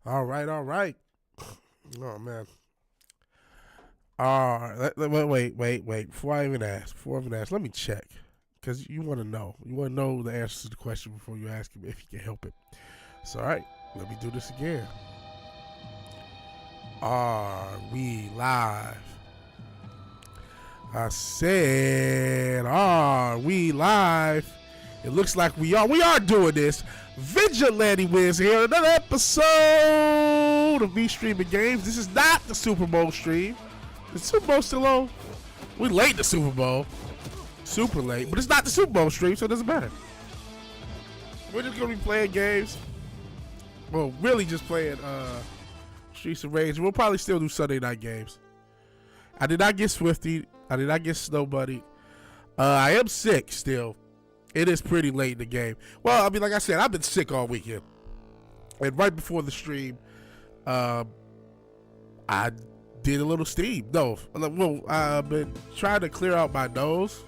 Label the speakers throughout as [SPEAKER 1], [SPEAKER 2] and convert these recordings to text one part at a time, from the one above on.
[SPEAKER 1] All right, all right. Oh man. Wait. Before I even ask, let me check because you want to know. You want to know the answers to the question before you ask him if you can help it. So, all right, let me do this again. Are we live? I said, are we live? It looks like we are. We are doing this. VigilanteWilliamson here, another episode of me streaming games. This is not the Super Bowl stream. The Super Bowl still on. We late the Super Bowl. Super late. But it's not the Super Bowl stream, so it doesn't matter. We're just going to be playing games. Well, really just playing Streets of Rage. We'll probably still do Sunday night games. I did not get Swifty. I did not get Snow Buddy. I am sick still. It is pretty late in the game. Well, I mean, like I said, I've been sick all weekend. And right before the stream, I did a little steam. No, well, I've been trying to clear out my nose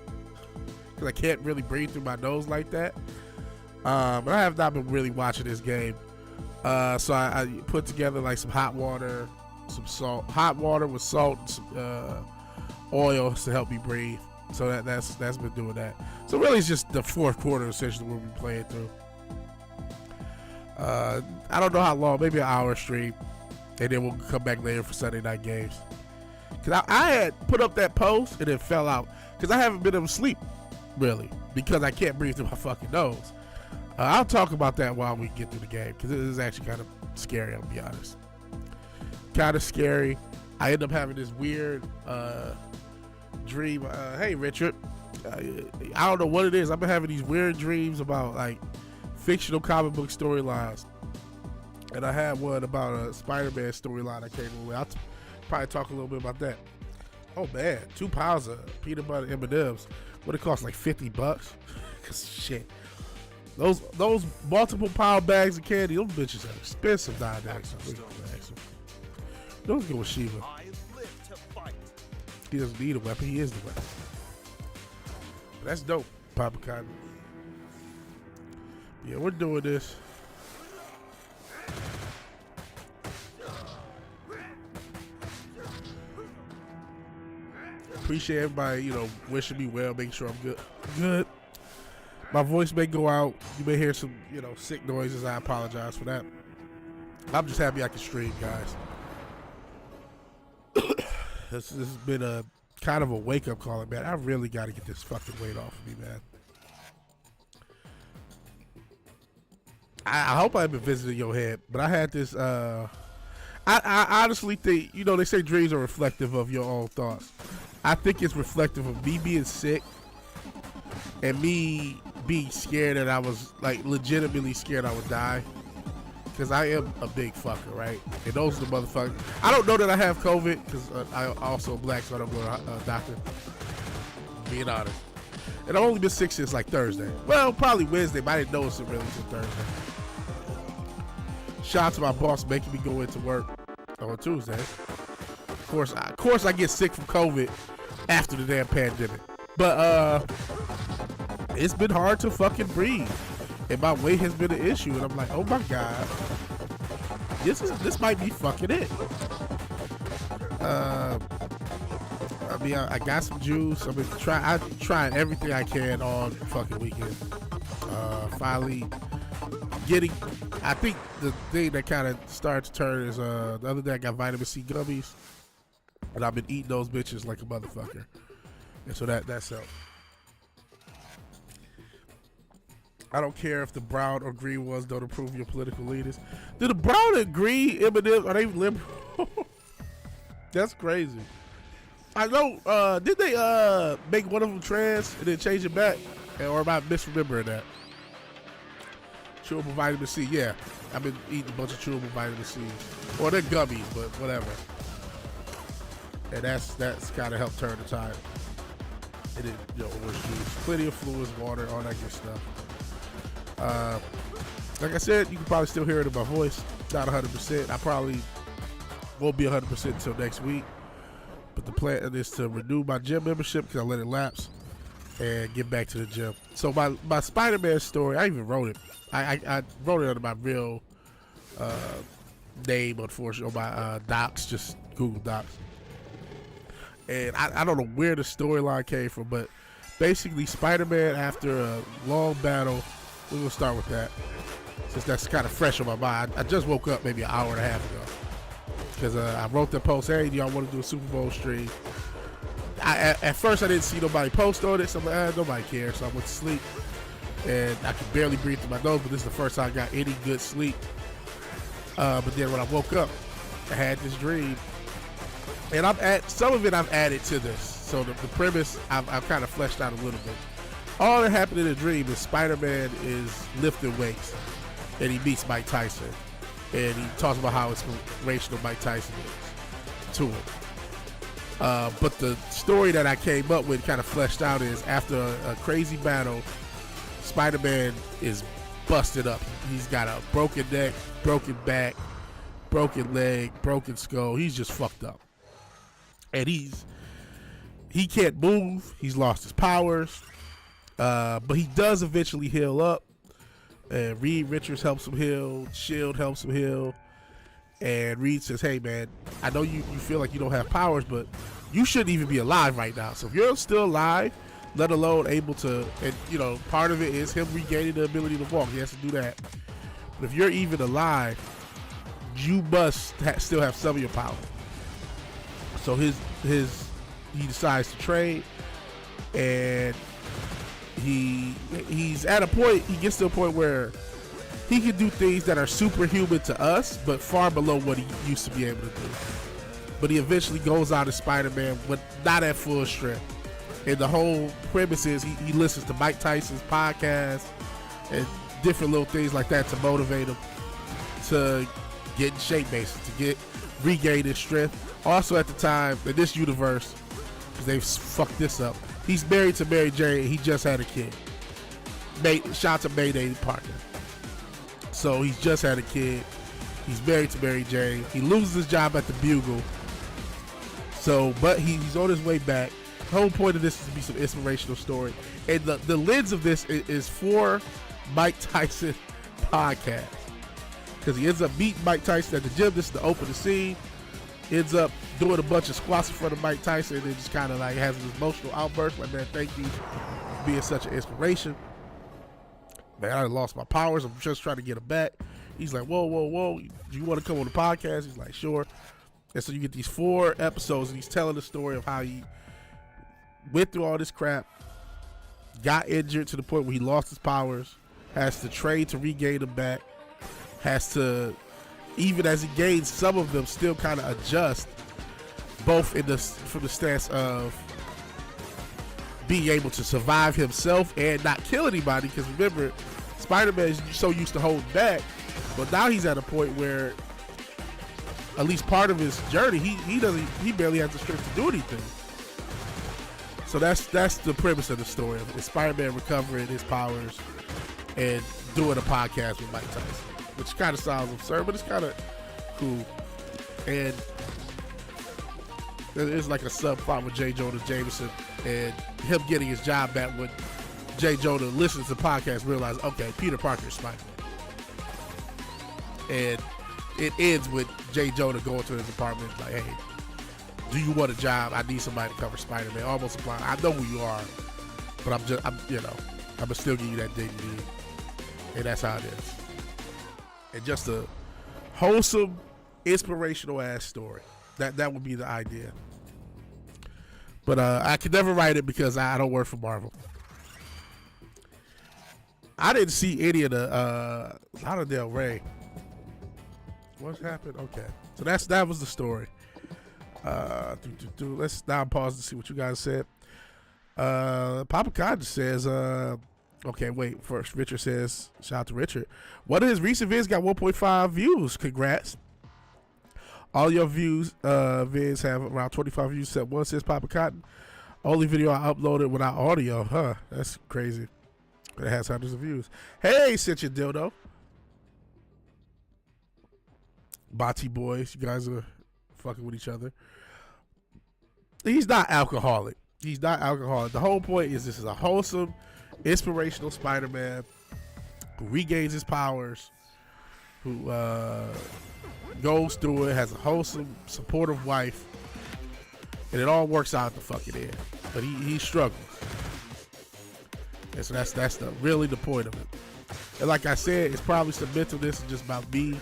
[SPEAKER 1] because I can't really breathe through my nose like that. But I have not been really watching this game. So I put together like some hot water, some salt, hot water with salt, and some oil to help me breathe. So that's been doing that. So really, it's just the fourth quarter essentially we'll be playing through. I don't know how long, maybe an hour stream, and then we'll come back later for Sunday night games. Cause I had put up that post and it fell out because I haven't been able to sleep really because I can't breathe through my fucking nose. I'll talk about that while we get through the game because it is actually kind of scary. I'll be honest, kind of scary. I end up having this weird dream. Hey Richard, I don't know what it is. I've been having these weird dreams about like fictional comic book storylines, and I had one about a Spider-Man storyline I came up with. I'll probably talk a little bit about that. Oh man, 2 pounds of peanut butter M&Ms. What it costs, like $50? Cause shit, those multiple pound bags of candy, those bitches are expensive nowadays. Don't go with Shiva. He doesn't need a weapon. He is the weapon. But that's dope, Papa Cotton. Yeah, we're doing this. Appreciate everybody, wishing me well, making sure I'm good. My voice may go out. You may hear some, sick noises. I apologize for that. I'm just happy I can stream, guys. This has been a kind of a wake-up call, man. I really got to get this fucking weight off of me, man. I hope I've been visiting your head, but I had this. I honestly think, they say dreams are reflective of your own thoughts. I think it's reflective of me being sick and me being scared that I was, like, legitimately scared I would die. Because I am a big fucker, right? And those are the motherfuckers. I don't know that I have COVID because I also black, so I don't go to a doctor. Being honest. And I've only been sick since like Thursday. Well, probably Wednesday, but I didn't notice it really until Thursday. Shout out to my boss making me go into work on Tuesday. Of course, I get sick from COVID after the damn pandemic. But it's been hard to fucking breathe. And my weight has been an issue, and I'm like, oh my god, this might be fucking it. I got some juice. I'm trying everything I can all fucking weekend. Finally getting. I think the thing that kind of started to turn is the other day I got vitamin C gummies, and I've been eating those bitches like a motherfucker, and so that's helped. I don't care if the brown or green ones don't approve your political leaders. Do the brown and green M&Ms, are they liberal? That's crazy. I know, did they make one of them trans and then change it back? Or am I misremembering that? Chewable vitamin C, yeah. I've been eating a bunch of chewable vitamin C. Or they're gummies, but whatever. And that's kind of helped turn the tide. And it, orange juice, plenty of fluids, water, all that good stuff. Like I said, you can probably still hear it in my voice. Not 100%. I probably won't be 100% until next week. But the plan is to renew my gym membership because I let it lapse and get back to the gym. So my Spider-Man story, I even wrote it. I wrote it under my real name, unfortunately, on my docs, just Google Docs. And I don't know where the storyline came from, but basically Spider-Man, after a long battle, we're going to start with that, since that's kind of fresh on my mind. I just woke up maybe an hour and a half ago, because I wrote the post, hey, do y'all want to do a Super Bowl stream? At first I didn't see nobody post on it, so I'm like, nobody cares, so I went to sleep. And I could barely breathe through my nose, but this is the first time I got any good sleep. But then when I woke up, I had this dream. And some of it I've added to this. So the premise, I've kind of fleshed out a little bit. All that happened in the dream is Spider-Man is lifting weights. And he meets Mike Tyson. And he talks about how inspirational Mike Tyson is to him. But the story that I came up with, kind of fleshed out, is after a crazy battle, Spider-Man is busted up. He's got a broken neck, broken back, broken leg, broken skull. He's just fucked up. And he can't move. He's lost his powers. But he does eventually heal up. And Reed Richards helps him heal. SHIELD helps him heal. And Reed says, hey, man, I know you feel like you don't have powers, but you shouldn't even be alive right now. So if you're still alive, let alone able to, and you know, part of it is him regaining the ability to walk. He has to do that. But if you're even alive, you must still have some of your power. So he decides to trade, and he's at a point. He gets to a point where he can do things that are superhuman to us, but far below what he used to be able to do. But he eventually goes out as Spider-Man, but not at full strength. And the whole premise is he listens to Mike Tyson's podcast and different little things like that to motivate him to get in shape, basically, to regain his strength. Also, at the time, in this universe, because they've fucked this up, he's married to Mary Jane, and he just had a kid. Shout out to Mayday Parker. So he's just had a kid. He's married to Mary Jane. He loses his job at the Bugle. So, but he's on his way back. The whole point of this is to be some inspirational story. And the lens of this is for Mike Tyson podcast. Because he ends up meeting Mike Tyson at the gym. This is the opening scene. Ends up doing a bunch of squats in front of Mike Tyson, and then just kind of like has this emotional outburst. Like, man, thank you for being such an inspiration. Man, I lost my powers. I'm just trying to get them back. He's like, whoa, whoa, whoa. Do you want to come on the podcast? He's like, sure. And so you get these 4 episodes, and he's telling the story of how he went through all this crap, got injured to the point where he lost his powers, has to trade to regain them back, has to, even as he gains some of them, still kind of adjust, both from the stance of being able to survive himself and not kill anybody. Because remember, Spider-Man is so used to holding back, but now he's at a point where, at least part of his journey, he barely has the strength to do anything. So that's the premise of the story. It's Spider-Man recovering his powers and doing a podcast with Mike Tyson, which kind of sounds absurd, but it's kind of cool. And there's like a subplot with J. Jonah Jameson and him getting his job back when J. Jonah listens to the podcast, realizes, okay, Peter Parker is Spider-Man. And it ends with J. Jonah going to his apartment like, hey, do you want a job? I need somebody to cover Spider-Man. Almost implying, I know who you are, but I'm gonna still give you that dignity. And that's how it is. And just a wholesome, inspirational ass story. That would be the idea. But I could never write it because I don't work for Marvel. I didn't see any of the Lana Del Rey. What's happened? Okay, so that was the story. Let's now pause to see what you guys said. Papa Cotton says, okay, wait. First, Richard says, shout out to Richard. One of his recent vids got 1.5 views. Congrats. All your views, vids have around 25 views except one, says Papa Cotton. Only video I uploaded without audio. Huh, that's crazy. It has hundreds of views. Hey, sit your dildo. Bati boys, you guys are fucking with each other. He's not alcoholic. The whole point is this is a wholesome, inspirational Spider-Man who regains his powers, who goes through it, has a wholesome, supportive wife, and it all works out at the fucking end. But he struggles. And so that's really the point of it. And like I said, it's probably some mentalness and just about me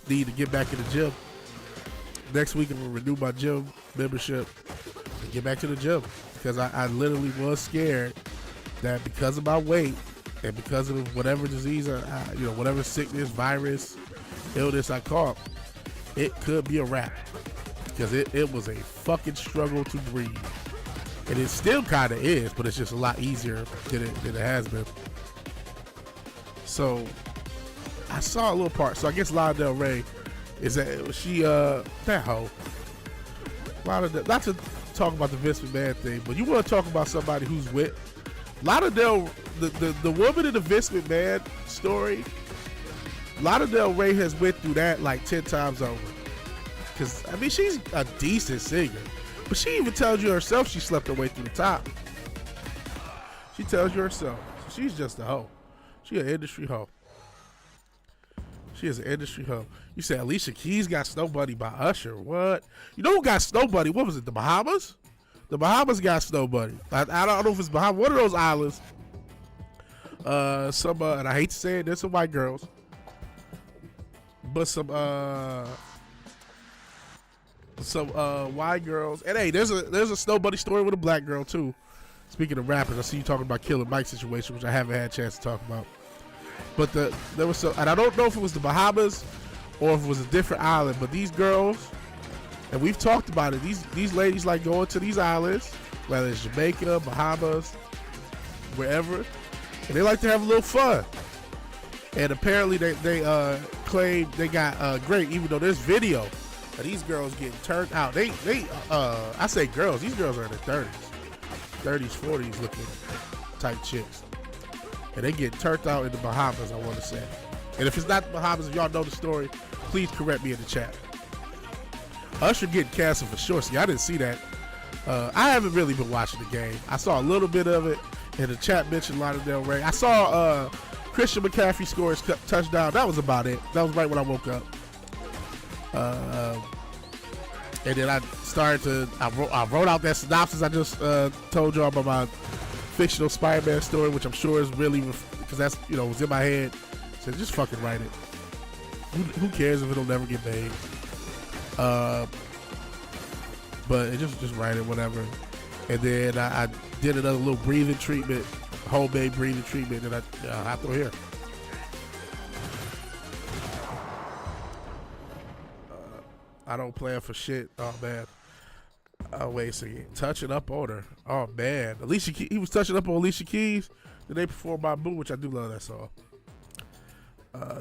[SPEAKER 1] need to get back in the gym. Next week I'm gonna renew my gym membership and get back to the gym, because I literally was scared that because of my weight and because of whatever disease, whatever sickness, virus, illness I caught, it could be a wrap, because it was a fucking struggle to breathe. And it still kind of is, but it's just a lot easier than it has been. So I saw a little part. So I guess Lana Del Rey is that she that hoe. Not to talk about the Vince McMahon thing, but you want to talk about somebody who's with Lana Del, the woman in the Vince McMahon story. Lana Del Rey has went through that like 10 times over. Because I mean, she's a decent singer. But she even tells you herself she slept her way through the top. She tells you herself. So she's just a hoe. She an industry hoe. She is an industry hoe. You said Alicia Keys got Snow Bunny by Usher. What? You know who got Snow Bunny? What was it? The Bahamas? The Bahamas got Snow Bunny. I don't know if it's Bahamas. One of those islands. And I hate to say it, there's some white girls. But some white girls. And hey, there's a Snow Bunny story with a black girl too. Speaking of rappers, I see you talking about Killer Mike situation, which I haven't had a chance to talk about. But there was and I don't know if it was the Bahamas or if it was a different island, but these girls, and we've talked about it, these ladies like going to these islands, whether it's Jamaica, Bahamas, wherever, and they like to have a little fun. And apparently they claim they got great, even though there's video of these girls getting turned out. I say girls, these girls are in their 30s, 40s looking type chicks. And they get turned out in the Bahamas, I want to say. And if it's not the Bahamas, if y'all know the story, please correct me in the chat. Usher getting canceled for sure. See, I didn't see that. I haven't really been watching the game. I saw a little bit of it, and the chat mentioned Lana Del Rey. I saw Christian McCaffrey score his touchdown. That was about it. That was right when I woke up. And then I wrote out that synopsis I just told y'all about my fictional Spider-Man story, which I'm sure is really, because that's, was in my head. So just fucking write it. Who cares if it'll never get made? But it just write it, whatever. And then I did another little breathing treatment, homemade breathing treatment that I have to hear. I don't plan for shit. Oh man. Oh wait a second. Touching up on her. Oh man. Alicia Keys, he was touching up on Alicia Keys. Then they performed My Boo, which I do love that song.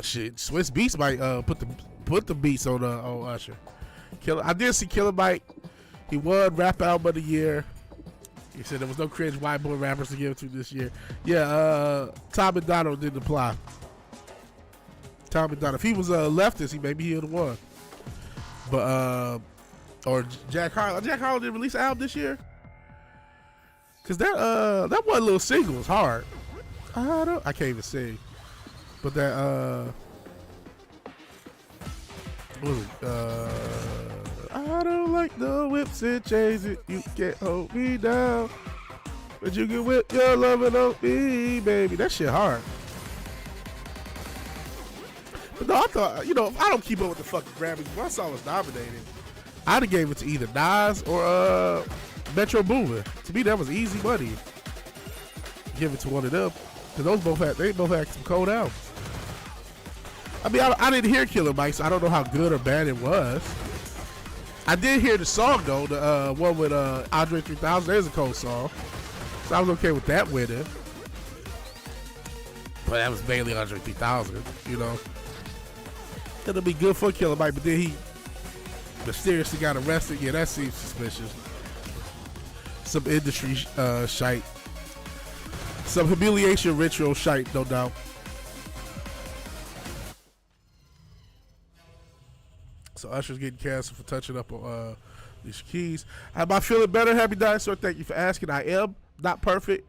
[SPEAKER 1] Shit. Swiss Beats might put the beats on Usher. I did see Killer Mike. He won Rap Album of the Year. He said there was no cringe white boy rappers to give it to this year. Yeah, Tom McDonald didn't apply. Tom McDonald. If he was a leftist, maybe he would have won. But or Jack Harlow. Jack Harlow didn't release an album this year. Cause that one little single was hard. I can't even sing. But that what was it? I don't like the whips and chains. You can't hold me down, but you can whip your loving on me, baby. That shit hard. But no, I thought, I don't keep up with the fucking Grammys. When I saw it was nominated, I'd have gave it to either Nas or Metro Boomin. To me, that was easy money. Give it to one of them, because they both had some cold albums. I mean, I didn't hear Killer Mike, so I don't know how good or bad it was. I did hear the song though, the one with Andre 3000. There's a cold song, so I was okay with that winning. But that was mainly Andre 3000, It'll be good for Killer Mike, but then he mysteriously got arrested. Yeah, that seems suspicious. Some industry shite. Some humiliation ritual shite, no doubt. So Usher's getting canceled for touching up on these keys. Am I feeling better, Happy Dinosaur? Thank you for asking. I am not perfect,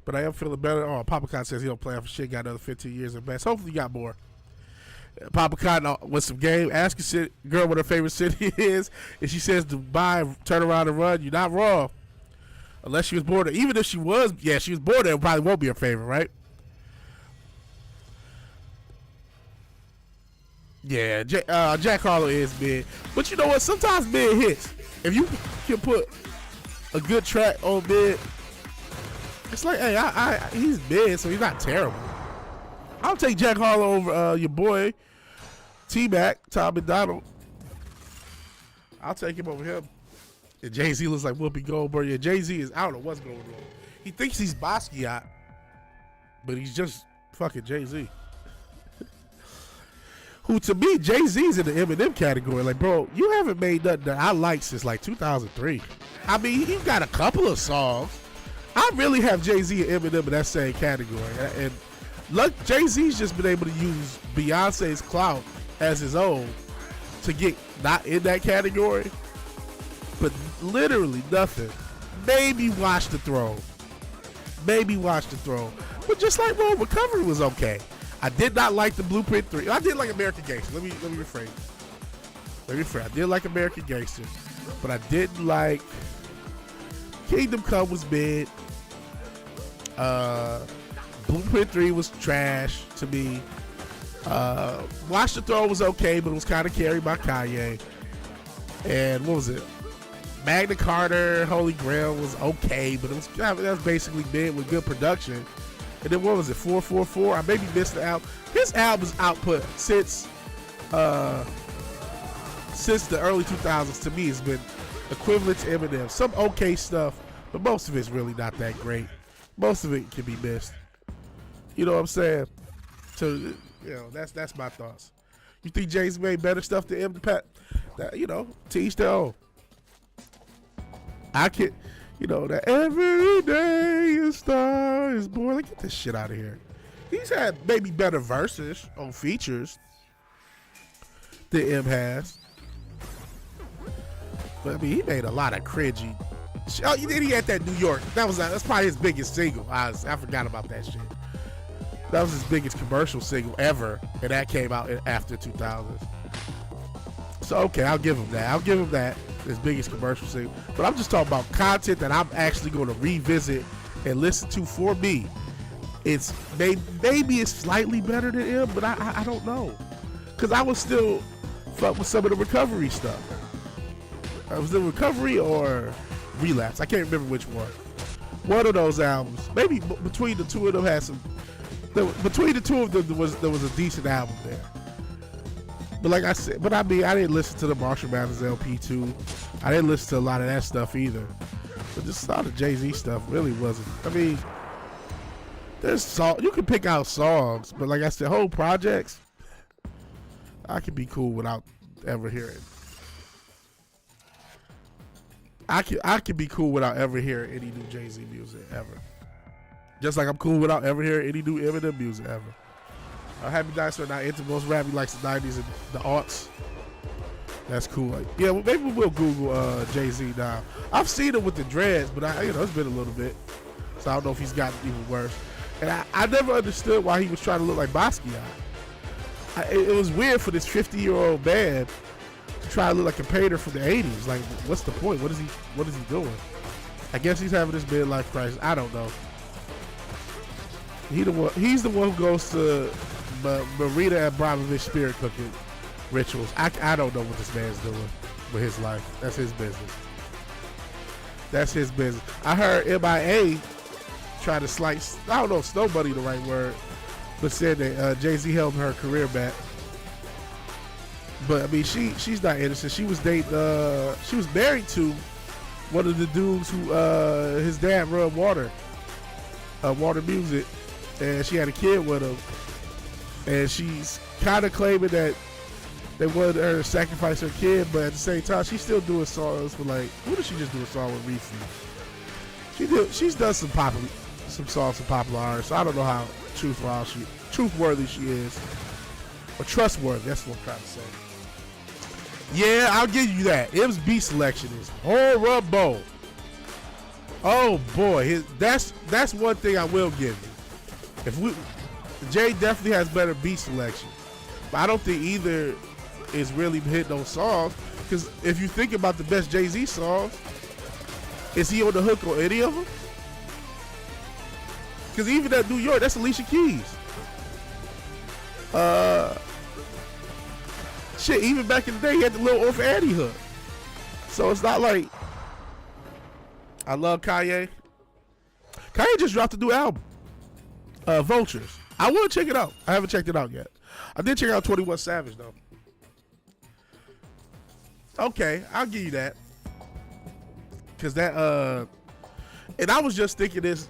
[SPEAKER 1] but I am feeling better. Oh, Papa Con says he don't plan for shit. Got another 15 years in best. Hopefully you got more. Papa Cotton with some game. Ask a girl what her favorite city is. If she says Dubai, turn around and run. You're not wrong. Unless she was born there. Even if she was born there, it probably won't be her favorite, right? Yeah, Jack Harlow is big. But you know what? Sometimes mid hits. If you can put a good track on mid, it's like, hey, he's mid, so he's not terrible. I'll take Jack Harlow over your boy, T-Mac, Tom McDonald. I'll take him over him. And Jay-Z looks like Whoopi Goldberg. Yeah, Jay-Z is, I don't know what's going on. He thinks he's Basquiat, but he's just fucking Jay-Z. Who, to me, Jay-Z's in the Eminem category. Like, bro, you haven't made nothing that I like since, like, 2003. I mean, he's got a couple of songs. I really have Jay-Z and Eminem in that same category. And look, Jay-Z's just been able to use Beyonce's clout as his own to get not in that category. But literally nothing. Maybe Watch the Throne. But just like Road Recovery was okay. I did not like the Blueprint 3. I did like American Gangster. Let me rephrase. I did like American Gangster, but I didn't like Kingdom Come was mid. Blueprint 3 was trash to me. Watch the Throne was okay, but it was kind of carried by Kanye. And what was it? Magna Carta, Holy Grail was okay, but that was basically mid with good production. And then what was it, 444? I maybe missed the album. His album's output since the early 2000s to me has been equivalent to Eminem. Some okay stuff, but most of it's really not that great. Most of it can be missed. You know what I'm saying? So, you know, that's my thoughts. You think Jay's made better stuff than M? You know, to each their own. I can. You know, that every day a star is born. Like, get this shit out of here. He's had maybe better verses on features than M has. But I mean, he made a lot of cringy. Oh, then he had that New York. That's probably his biggest single. I forgot about that shit. That was his biggest commercial single ever, and that came out after 2000. So okay, I'll give him that. His biggest commercial single. But I'm just talking about content that I'm actually going to revisit and listen to for me. It's maybe it's slightly better than him, but I don't know. Because I was still fuck with some of the recovery stuff. I was in recovery or relapse. I can't remember which one. One of those albums. Maybe between the two of them had some. Between the two of them there was a decent album there. But like I said, I didn't listen to the Marshall Mathers LP2. I didn't listen to a lot of that stuff either. But just a lot of Jay-Z stuff really wasn't. I mean, you can pick out songs, but like I said, whole projects, I could be cool without ever hearing. I could be cool without ever hearing any new Jay-Z music ever. Just like I'm cool without ever hearing any new Eminem music ever. Happy Dinosaur not into most rap. He likes the 90s and the aughts. That's cool. Like, yeah, well, maybe we'll Google Jay-Z now. I've seen him with the dreads, but it's been a little bit. So I don't know if he's gotten even worse. And I never understood why he was trying to look like Basquiat. It was weird for this 50-year-old man to try to look like a painter from the 80s. Like, what's the point? What is he doing? I guess he's having this midlife crisis. I don't know. He's the one who goes to Marina Abramovich spirit cooking rituals. I don't know what this man's doing with his life. That's his business. I heard MIA try to slice, I don't know if Snow Bunny the right word, but said that Jay-Z held her career back. But I mean, she's not innocent. She was dating, she was married to one of the dudes who his dad run Water Music, and she had a kid with him. And she's kind of claiming that they wanted her to sacrifice her kid, but at the same time, she's still doing songs with, like, who did she just do a song with? Reefy. She's done some songs with popular artists. So I don't know how truthworthy she is, or trustworthy. That's what I'm trying to say. Yeah, I'll give you that. M's beat selection is horrible. Oh boy, that's one thing I will give you. Jay definitely has better beat selection. But I don't think either is really hitting those songs. Because if you think about the best Jay-Z songs, is he on the hook on any of them? Because even that New York, that's Alicia Keys. Shit, even back in the day, he had the little Orphan Annie hook. So it's not like, I love Kanye. Kanye just dropped a new album, Vultures. I want to check it out. I haven't checked it out yet. I did check out 21 Savage though. Okay, I'll give you that. Cause that, and I was just thinking this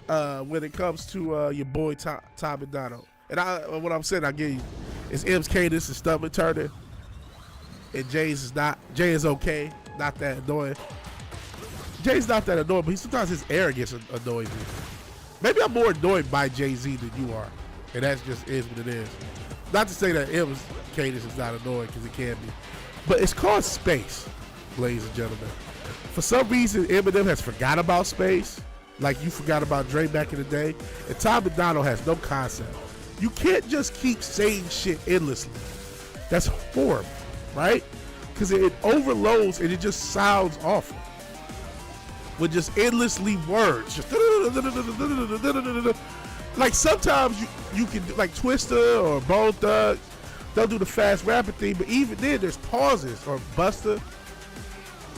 [SPEAKER 1] when it comes to your boy Tom and Donald. And what I'm saying, I give you, it's M's cadence and stomach turning, and Jay's is not. Jay is okay, not that annoying. Jay's not that annoying, but sometimes his arrogance annoys me. Maybe I'm more annoyed by Jay-Z than you are, and that just is what it is. Not to say that M's cadence is not annoying, because it can be, but it's called space, ladies and gentlemen. For some reason, Eminem has forgot about space, like you forgot about Dre back in the day, and Tom McDonald has no concept. You can't just keep saying shit endlessly. That's horrible, right? Because it overloads and it just sounds awful. With just endlessly words. Just like sometimes you can do, like Twista or Bone Thug, they'll do the fast rapping thing, but even then there's pauses. Or Busta,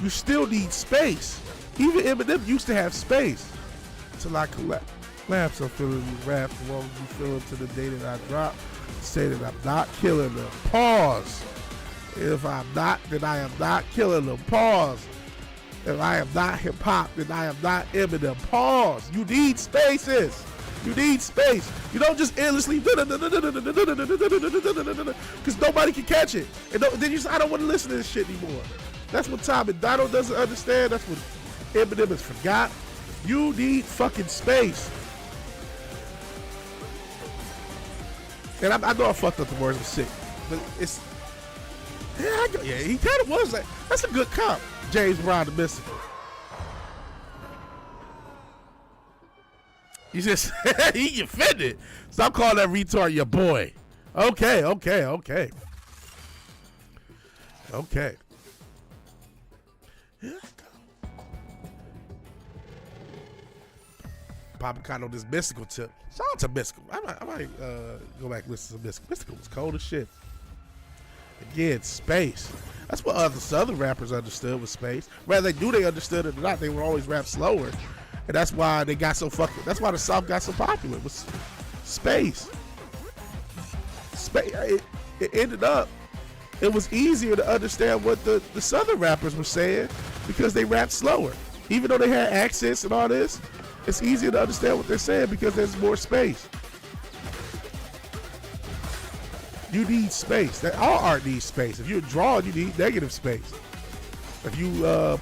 [SPEAKER 1] you still need space. Even Eminem used to have space. Till I collapse. I'm feeling these raps, as long as you feel it to the day that I drop. Say that I'm not killing them. Pause. If I'm not, then I am not killing them. Pause. If I am not hip hop, then I am not Eminem. Pause. You need spaces. You need space. You don't just endlessly because nobody can catch it. And then you say, I don't want to listen to this shit anymore. That's what Tom and Donald doesn't understand. That's what Eminem has forgot. You need fucking space. And I know I fucked up the words, I'm sick. But it's, yeah, he kind of was like, that's a good comp. James Brown, the Mystical. You just, he offended. Stop calling that retard your boy. Okay. Yeah. Papa Cotton on this Mystical tip. Shout out to Mystical. I might go back and listen to Mystical. Mystical was cold as shit. Again, space. That's what other Southern rappers understood was space. Whether they understood it or not, they would always rap slower. And that's why they got so fucking, that's why the South got so popular. It was space. It ended up, it was easier to understand what the Southern rappers were saying because they rapped slower. Even though they had accents and all this, it's easier to understand what they're saying because there's more space. You need space. All art needs space. If you're drawing, you need negative space. If you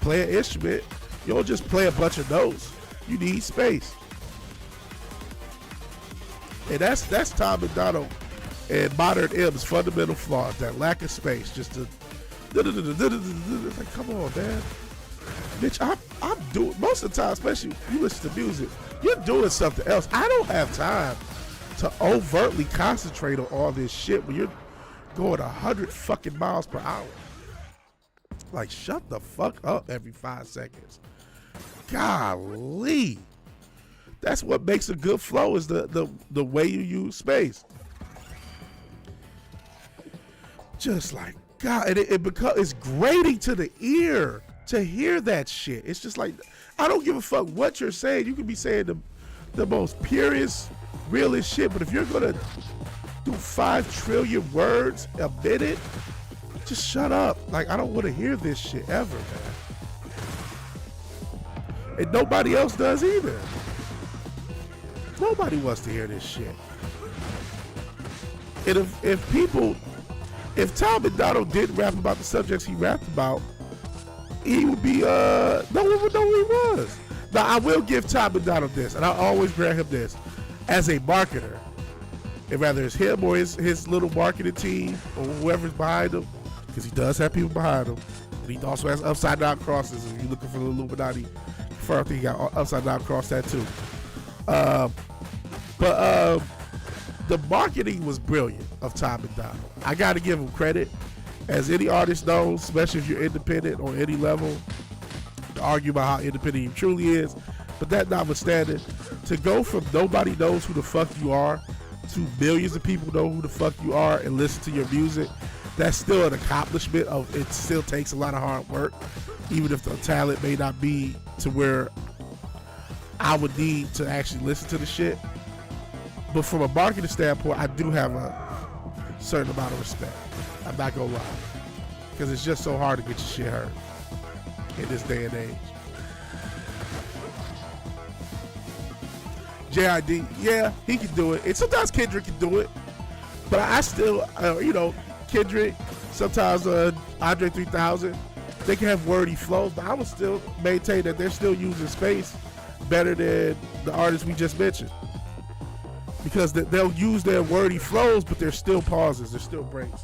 [SPEAKER 1] play an instrument, you don't just play a bunch of notes. You need space. And that's Tom McDonald and Modern M's fundamental flaws. That lack of space. Just to like, come on, man. Bitch, I'm doing, most of the time, especially you listen to music, you're doing something else. I don't have time to overtly concentrate on all this shit when you're going 100 fucking miles per hour. Like, shut the fuck up every 5 seconds. Golly. That's what makes a good flow, is the way you use space. Just like, God, and it's grating to the ear to hear that shit. It's just like, I don't give a fuck what you're saying. You can be saying the most purest, realest shit, but if you're gonna do 5 trillion words a minute, just shut up. Like, I don't want to hear this shit ever, man. And nobody else does either. Nobody wants to hear this shit. And if Tom McDonald didn't rap about the subjects he rapped about, he would be, no one would know who he was. Now, I will give Tom McDonald this, and I'll always grant him this. As a marketer, and whether it's him or his little marketing team or whoever's behind him, because he does have people behind him, and he also has upside down crosses. If you're looking for the Illuminati, I think he got upside down cross tattoo. But The marketing was brilliant of Tom and Donald. I got to give him credit. As any artist knows, especially if you're independent on any level, to argue about how independent you truly is. But that notwithstanding, to go from nobody knows who the fuck you are to millions of people know who the fuck you are and listen to your music, that's still an accomplishment. Of it still takes a lot of hard work, even if the talent may not be to where I would need to actually listen to the shit. But from a marketing standpoint, I do have a certain amount of respect. I'm not gonna lie, because it's just so hard to get your shit heard in this day and age. JID, yeah, he can do it. And sometimes Kendrick can do it. But I still, Kendrick, sometimes Andre 3000, they can have wordy flows, but I would still maintain that they're still using space better than the artists we just mentioned. Because they'll use their wordy flows, but there's still pauses, there's still breaks.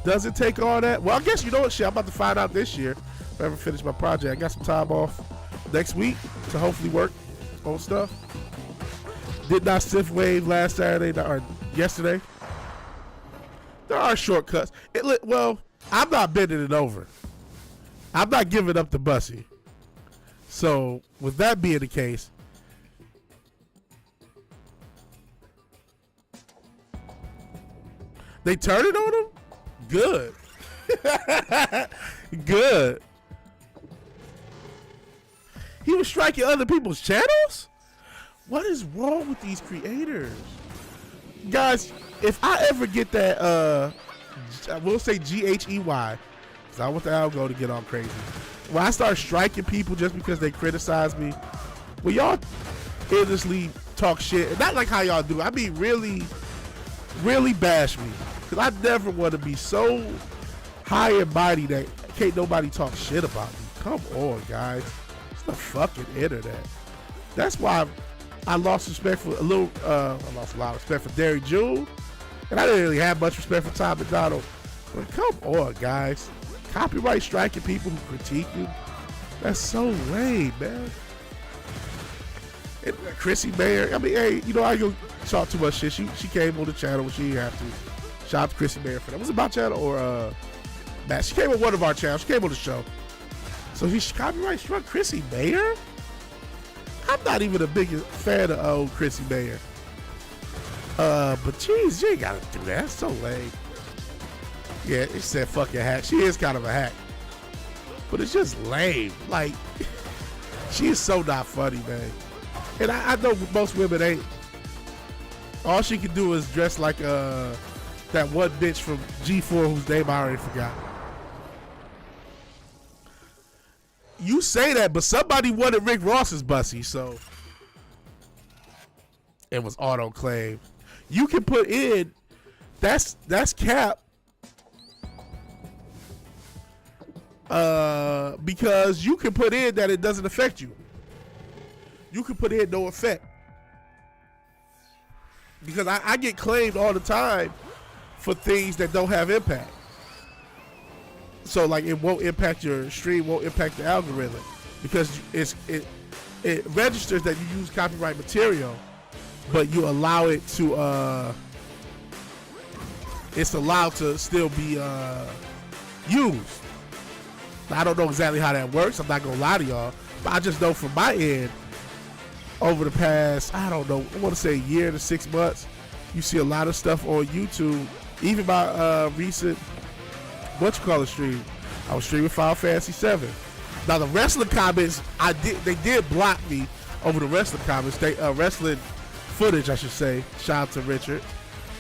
[SPEAKER 1] Does it take all that? Well, I guess you know what, shit, I'm about to find out this year if I ever finish my project. I got some time off next week to hopefully work on stuff. Did not Sith Wave last Saturday or yesterday. There are shortcuts. Well, I'm not bending it over. I'm not giving up the Bussy. So, with that being the case, they turn it on him? Good. Good. He was striking other people's channels? What is wrong with these creators? Guys, if I ever get that, we'll say GHEY, because I want the algo to get all crazy. When I start striking people just because they criticize me, well, y'all endlessly talk shit. Not like how y'all do. I mean, really, really bash me. Because I never want to be so high and mighty that can't nobody talk shit about me. Come on, guys. It's the fucking internet. That's why I lost respect for I lost a lot of respect for Derry June. And I didn't really have much respect for Tom and Donald. But come on, guys. Copyright striking people who critique you. That's so lame, man. And Chrissy Mayer, I mean, hey, I go talk too much shit. She came on the channel when she didn't have to. Shout out to Chrissy Mayer for that. Was it my channel or Matt? She came on one of our channels. She came on the show. So he copyright struck Chrissy Mayer? I'm not even a big fan of old Chrissy Mayer. But geez, you ain't gotta do that. That's so lame. Yeah, it said fucking hack. She is kind of a hack. But it's just lame. Like, she is so not funny, man. And I know most women ain't. All she can do is dress like that one bitch from G4 whose name I already forgot. You say that, but somebody wanted Rick Ross's Bussy, so it was auto-claimed. You can put in, that's cap, because you can put in that it doesn't affect you. You can put in no effect. Because I get claimed all the time for things that don't have impact. So like it won't impact your stream, won't impact the algorithm, because it registers that you use copyright material, but you allow it to it's allowed to still be used. I don't know exactly how that works. I'm not gonna lie to y'all, but I just know from my end, over the past, I don't know, I want to say a year to 6 months, you see a lot of stuff on YouTube. Even my recent stream, I was streaming Final Fantasy 7. Now the wrestling comments, they did block me over the wrestling comments. They wrestling footage, I shout out to Richard.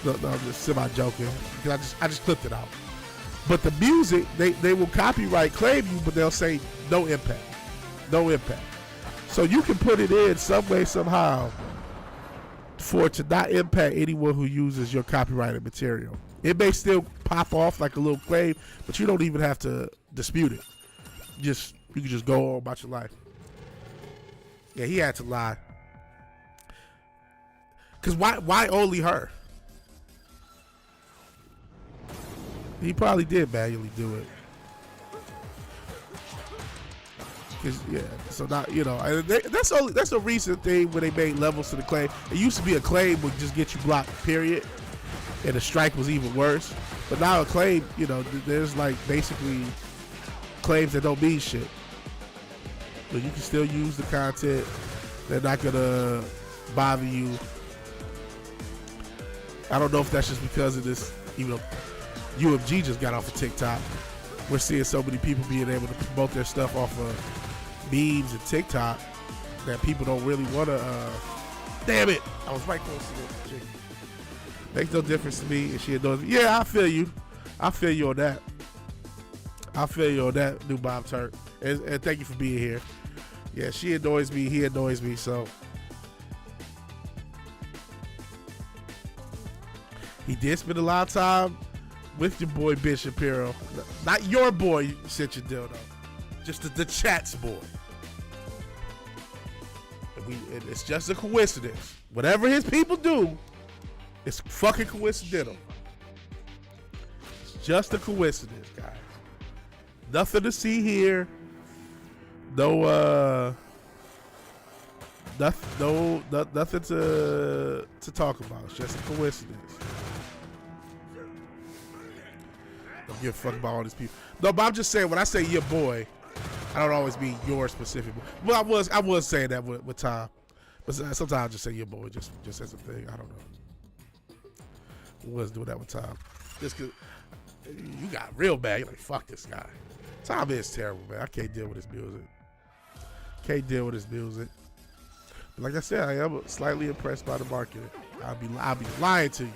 [SPEAKER 1] No, I'm just semi-joking, because I just clipped it out. But the music, they will copyright claim you, but they'll say no impact. No impact. So you can put it in some way, somehow, for it to not impact anyone who uses your copyrighted material. It may still pop off like a little claim, but you don't even have to dispute it. You can just go on about your life. Yeah, he had to lie. Because why only her? He probably did manually do it. Yeah, so not that's a recent thing when they made levels to the claim. It used to be a claim would just get you blocked, period, and the strike was even worse. But now a claim, there's like basically claims that don't mean shit. But you can still use the content. They're not gonna bother you. I don't know if that's just because of this, UMG just got off of TikTok. We're seeing so many people being able to promote their stuff off of memes and TikTok that people don't really want to. Damn it! I was right close to the chicken. Makes no difference to me if she annoys me. Yeah, I feel you. I feel you on that. I feel you on that, new Bob Turk. And thank you for being here. Yeah, she annoys me. He annoys me. So he did spend a lot of time with your boy Ben Shapiro. Not your boy, sent your dildo. Just the chat's boy. And it's just a coincidence. Whatever his people do, it's fucking coincidental. It's just a coincidence, guys. Nothing to see here. No, nothing to talk about. It's just a coincidence. Don't give a fuck about all these people. No, but I'm just saying, when I say your boy, I don't always mean your specific boy. Well, I was saying that with Tom. But sometimes I just say your boy just as a thing. I don't know. I was doing that with Tom. Just cause you got real bad. You're like, fuck this guy. Tom is terrible, man. I can't deal with his music. But like I said, I am slightly impressed by the marketing. I'll be lying to you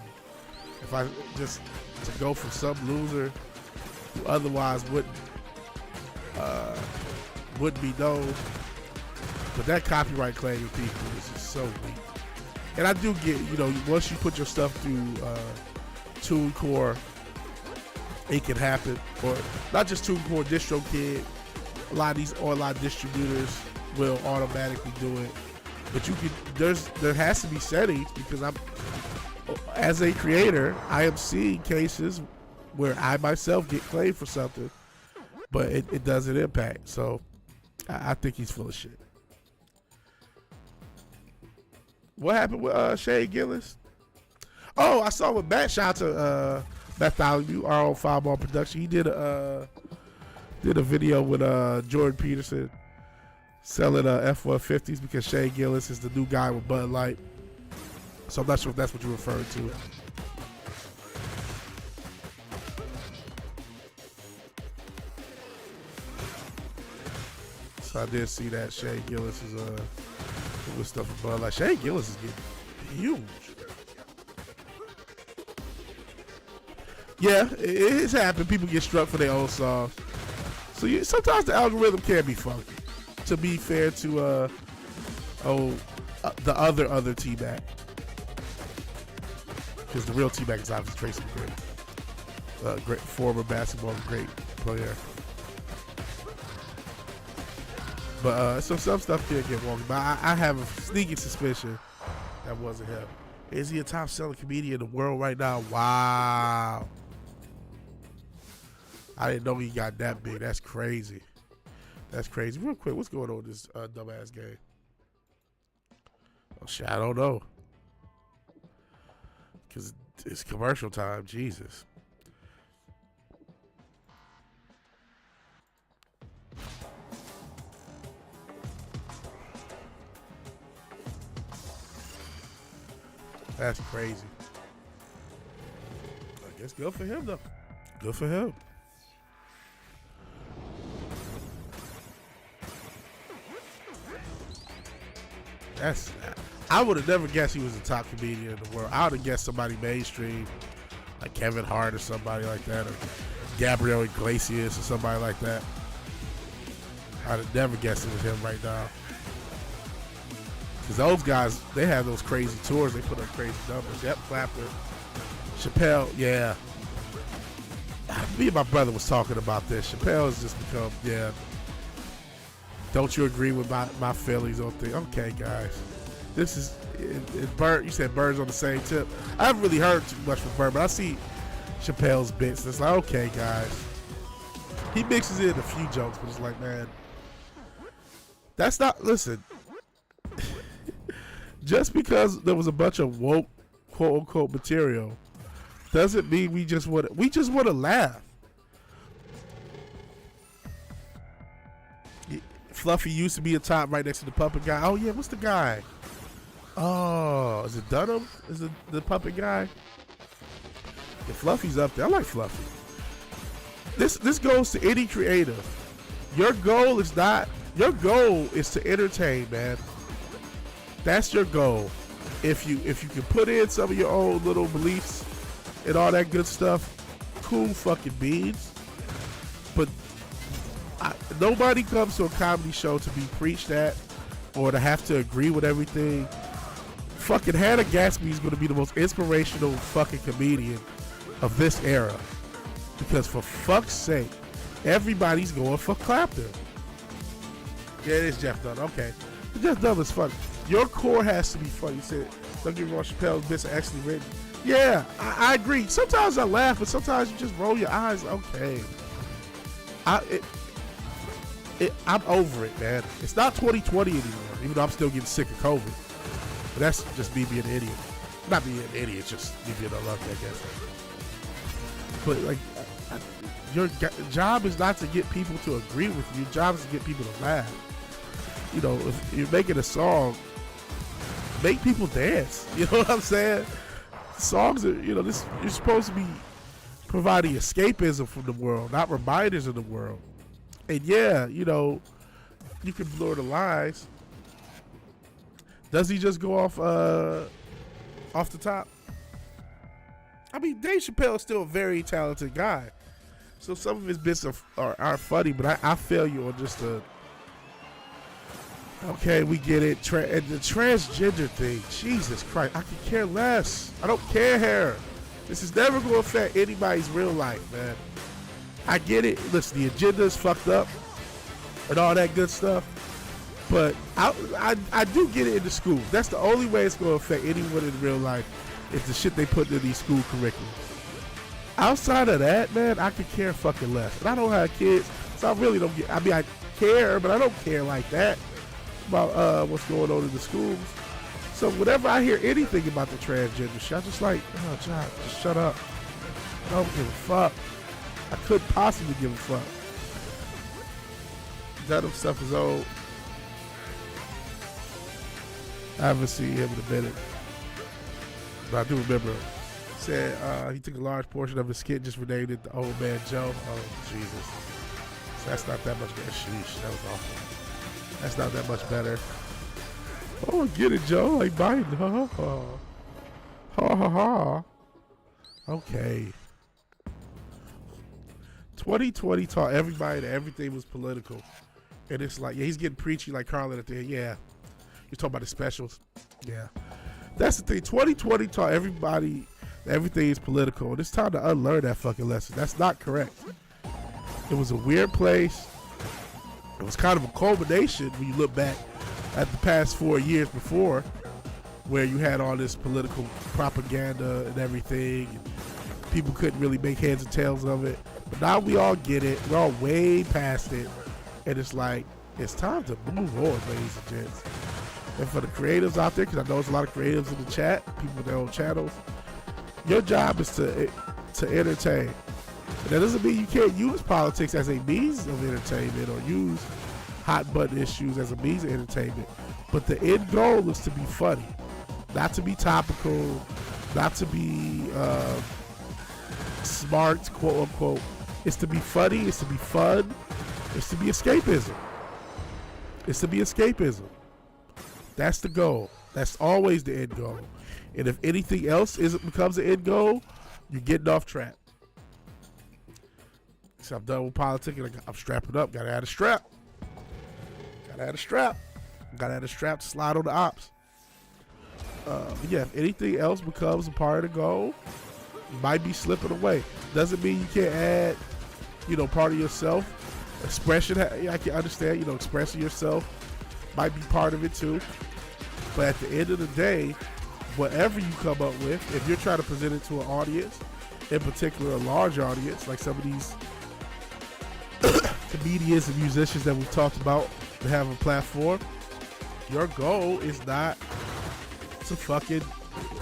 [SPEAKER 1] if I just to go from some loser who otherwise wouldn't be known. But that copyright claim with people is just so weak. And I do get, once you put your stuff through TuneCore, it can happen. Or not just TuneCore, DistroKid. A lot of these online distributors will automatically do it. But there has to be settings, because as a creator, I am seeing cases where I myself get claimed for something, but it doesn't impact. So I think he's full of shit. What happened with Shay Gillis? Oh, I saw with Matt. Shout out to Bartholomew, our own Fireball production. He did a video with Jordan Peterson selling F-150s because Shay Gillis is the new guy with Bud Light. So I'm not sure if that's what you're referring to. So I did see that Shay Gillis is with stuff with Bud Light. Shay Gillis is getting huge. Yeah, it's happened. People get struck for their own songs. So sometimes the algorithm can be funky. To be fair to the other T-Mac. Because the real T-Mac is obviously Tracy McGrady. Great former basketball, great player. But so some stuff can get wonky. But I have a sneaky suspicion that wasn't him. Is he a top-selling comedian in the world right now? Wow. I didn't know he got that big. That's crazy. That's crazy. Real quick, what's going on with this dumbass game? Oh, shit, I don't know. Because it's commercial time. Jesus. That's crazy. I guess good for him, though. Good for him. I would have never guessed he was the top comedian in the world. I would have guessed somebody mainstream, like Kevin Hart or somebody like that, or Gabriel Iglesias or somebody like that. I'd have never guessed it was him right now. Because those guys, they have those crazy tours. They put up crazy numbers. Yep, Clapper. Chappelle, yeah. Me and my brother was talking about this. Chappelle has just become, yeah. Don't you agree with my feelings on things? Okay, guys. This is, Bird, you said Bird's on the same tip. I haven't really heard too much from Bird, but I see Chappelle's bits. It's like, okay, guys. He mixes in a few jokes, but it's like, man, That's not, listen, just because there was a bunch of woke, quote unquote, material doesn't mean we just want to laugh. Fluffy used to be a top right next to the puppet guy. Oh yeah, what's the guy? Oh, is it Dunham? Is it the puppet guy? Yeah, Fluffy's up there. I like Fluffy. This goes to any creator. Your goal is to entertain, man. That's your goal. If you can put in some of your own little beliefs and all that good stuff, cool fucking beans. But nobody comes to a comedy show to be preached at or to have to agree with everything. Fucking Hannah Gatsby is going to be the most inspirational fucking comedian of this era. Because for fuck's sake, everybody's going for Clapton. Yeah, it is Jeff Dunn. Okay. Jeff Dunn is funny. Your core has to be funny. You said, don't get me wrong, Chappelle's bits are actually written. Yeah, I agree. Sometimes I laugh, but sometimes you just roll your eyes. Okay. I'm over it, man. It's not 2020 anymore, even though I'm still getting sick of COVID. But that's just me being an idiot. Not being an idiot, just me being unlucky, I guess. But, like, your job is not to get people to agree with you. Your job is to get people to laugh. You know, if you're making a song, make people dance. You know what I'm saying? Songs are, you know, you're supposed to be providing escapism from the world, not reminders of the world. And yeah, you know, you can blur the lines. Does he just go off the top? I mean, Dave Chappelle is still a very talented guy. So some of his bits are funny, but I feel you on just the, okay, we get it. And the transgender thing, Jesus Christ, I could care less. I don't care. This is never going to affect anybody's real life, man. I get it. Listen, the agenda is fucked up and all that good stuff. But I do get it in the schools. That's the only way it's going to affect anyone in real life is the shit they put into these school curriculums. Outside of that, man, I could care fucking less. And I don't have kids, so I really don't get, I mean, I care, but I don't care like that about what's going on in the schools. So whenever I hear anything about the transgender shit, I just like, oh, John, just shut up. I don't give a fuck. I couldn't possibly give a fuck. None of stuff is old. I haven't seen him in a minute. But I do remember him. Said he took a large portion of his skit, just renamed it the Old Man Joe. Oh, Jesus. So that's not that much better. Sheesh, that was awful. That's not that much better. Oh, get it, Joe. Like Biden. Ha ha ha. Ha ha ha. Okay. 2020 taught everybody that everything was political. And it's like, yeah, he's getting preachy like Carlin at the end. Yeah. You're talking about the specials. Yeah. That's the thing. 2020 taught everybody that everything is political. And it's time to unlearn that fucking lesson. That's not correct. It was a weird place. It was kind of a culmination when you look back at the past 4 years before, where you had all this political propaganda and everything. And people couldn't really make heads and tails of it. But now we all get it. We're all way past it. And it's like, it's time to move on, ladies and gents. And for the creatives out there, because I know there's a lot of creatives in the chat, people with their own channels, your job is to entertain. And that doesn't mean you can't use politics as a means of entertainment or use hot button issues as a means of entertainment. But the end goal is to be funny, not to be topical, not to be smart, quote unquote. It's to be funny, it's to be fun, it's to be escapism. It's to be escapism. That's the goal. That's always the end goal. And if anything else becomes the end goal, you're getting off track. So I'm done with politics. I'm strapping up. Gotta add a strap. Gotta add a strap. Gotta add a strap to slide on the ops. Yeah, if anything else becomes a part of the goal, you might be slipping away. Doesn't mean you can't add, part of yourself. Expression, I can understand, expressing yourself might be part of it too. But at the end of the day, whatever you come up with, if you're trying to present it to an audience, in particular a large audience, like some of these comedians and musicians that we've talked about to have a platform. Your goal is not to fucking,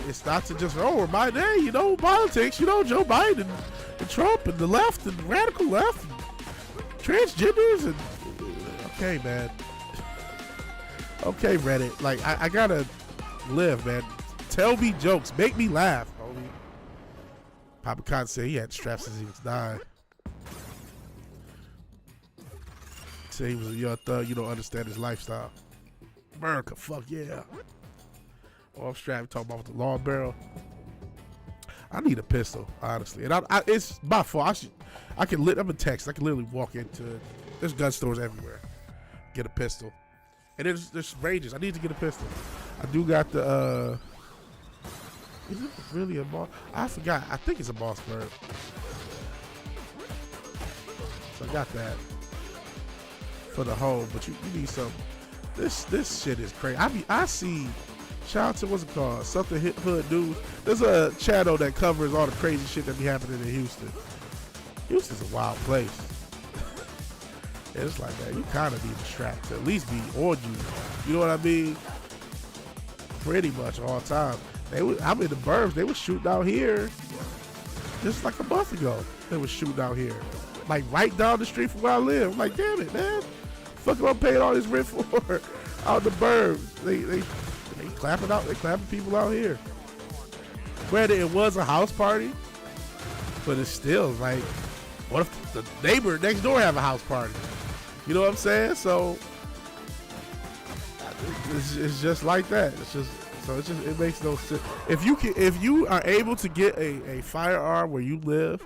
[SPEAKER 1] it's not to just, oh, remind, hey, you know, politics, you know, Joe Biden and Trump and the left and the radical left and transgenders and, okay, man. Okay, Reddit. Like, I gotta live, man. Tell me jokes. Make me laugh, homie. Papa Khan said he had straps since he was 9. Said he was a young thug. You don't understand his lifestyle. America, fuck yeah. Off strap, talking about the long barrel. I need a pistol, honestly, and it's my fault. I'm a text. I can literally walk into. There's gun stores everywhere. Get a pistol, and there's ranges. I need to get a pistol. I do got the. Is it really a boss? I forgot. I think it's a boss bird. So I got that for the home, but you need some. This shit is crazy. I see. Shout out to what's it called? Something Hit Hood News. There's a channel that covers all the crazy shit that be happening in Houston. Houston's a wild place. It's like that. You kind of need a strap to at least be on you. You know what I mean? Pretty much all the time. I'm in the burbs. They were shooting out here just like a month ago. They were shooting out here. Like right down the street from where I live. I'm like, damn it, man. Fuck, I'm paying all this rent for out the burbs. They clapping out. They clapping people out here. Granted, it was a house party, but it's still like, what if the neighbor next door have a house party? You know what I'm saying? So it's just like that. It makes no sense. If you are able to get a firearm where you live,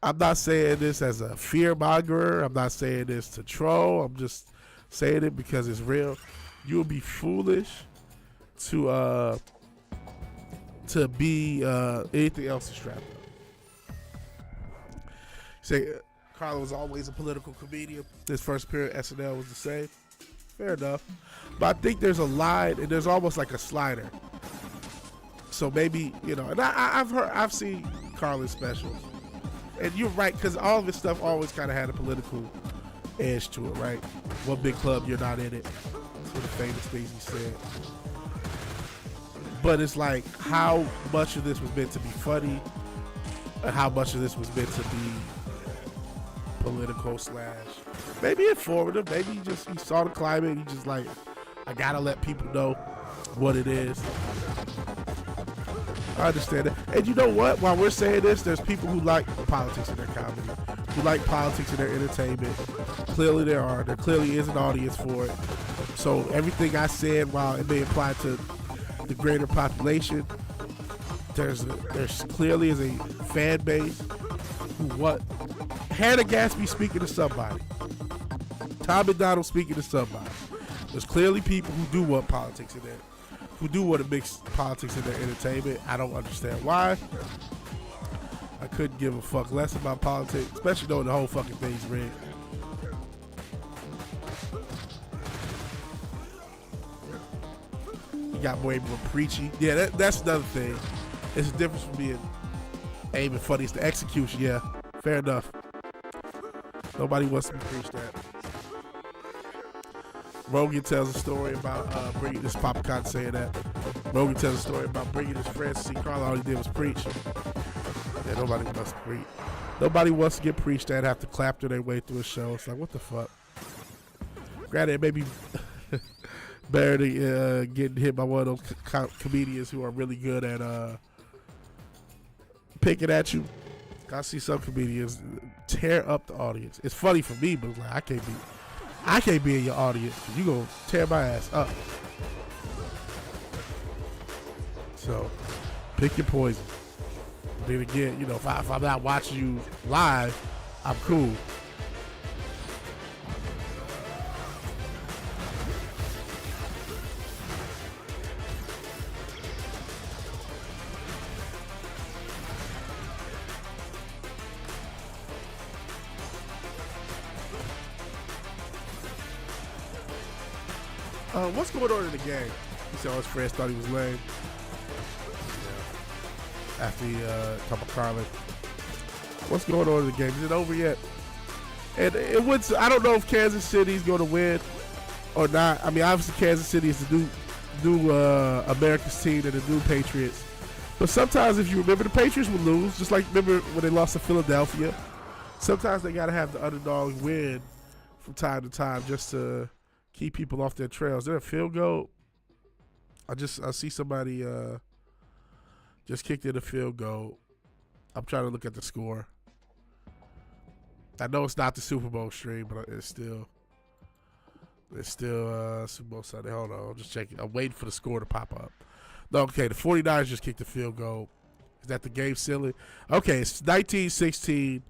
[SPEAKER 1] I'm not saying this as a fear monger. I'm not saying this to troll. I'm just saying it because it's real. You would be foolish to be anything else to strap up. Say Carlo was always a political comedian. His first appearance at SNL was the same. Fair enough. But I think there's a line and there's almost like a slider. So maybe, you know, and I've seen Carlin's specials. And you're right, because all of his stuff always kind of had a political edge to it, right? One big club, you're not in it. That's one of the famous things he said. But it's like, how much of this was meant to be funny and how much of this was meant to be political / maybe informative. Maybe he saw the climate and he just like, I gotta let people know what it is. I understand it. And you know what? While we're saying this, there's people who like politics in their comedy, who like politics in their entertainment. Clearly there are. There clearly is an audience for it. So everything I said, while it may apply to the greater population, there's clearly is a fan base who want Hannah Gatsby speaking to somebody, Tom McDonald speaking to somebody. There's clearly people who do want politics in there, who do want to mix politics in their entertainment. I don't understand why. I couldn't give a fuck less about politics, especially knowing the whole fucking thing's rigged. He got way more preachy. Yeah, that's another thing. It's a difference from being aiming funny. It's the execution. Yeah, fair enough. Nobody wants to be preached at. Rogan tells a story about bringing this Popcon saying that. Rogan tells a story about bringing his friends to see Carlo. All he did was preach. Yeah, nobody wants to preach. Nobody wants to get preached at, have to clap their way through a show. It's like, what the fuck? Granted, it may be better than getting hit by one of those comedians who are really good at picking at you. I see some comedians tear up the audience. It's funny for me, but like, I can't be in your audience. You gonna tear my ass up. So pick your poison. Then again, you know, if I'm not watching you live, I'm cool. What's going on in the game? He said all his friends thought he was lame. After he talked about Carlin. What's going on in the game? Is it over yet? And it would. I don't know if Kansas City's going to win or not. I mean, obviously Kansas City is the new America's team and the new Patriots. But sometimes, if you remember, the Patriots would lose. Just like remember when they lost to Philadelphia. Sometimes they got to have the underdog win from time to time just to keep people off their trails. There a field goal. I see somebody just kicked in a field goal. I'm trying to look at the score. I know it's not the Super Bowl stream, but it's still Super Bowl Sunday. Hold on, I'm just checking. I'm waiting for the score to pop up. No, okay, the 49ers just kicked the field goal. Is that the game silly? Okay, it's 19-16,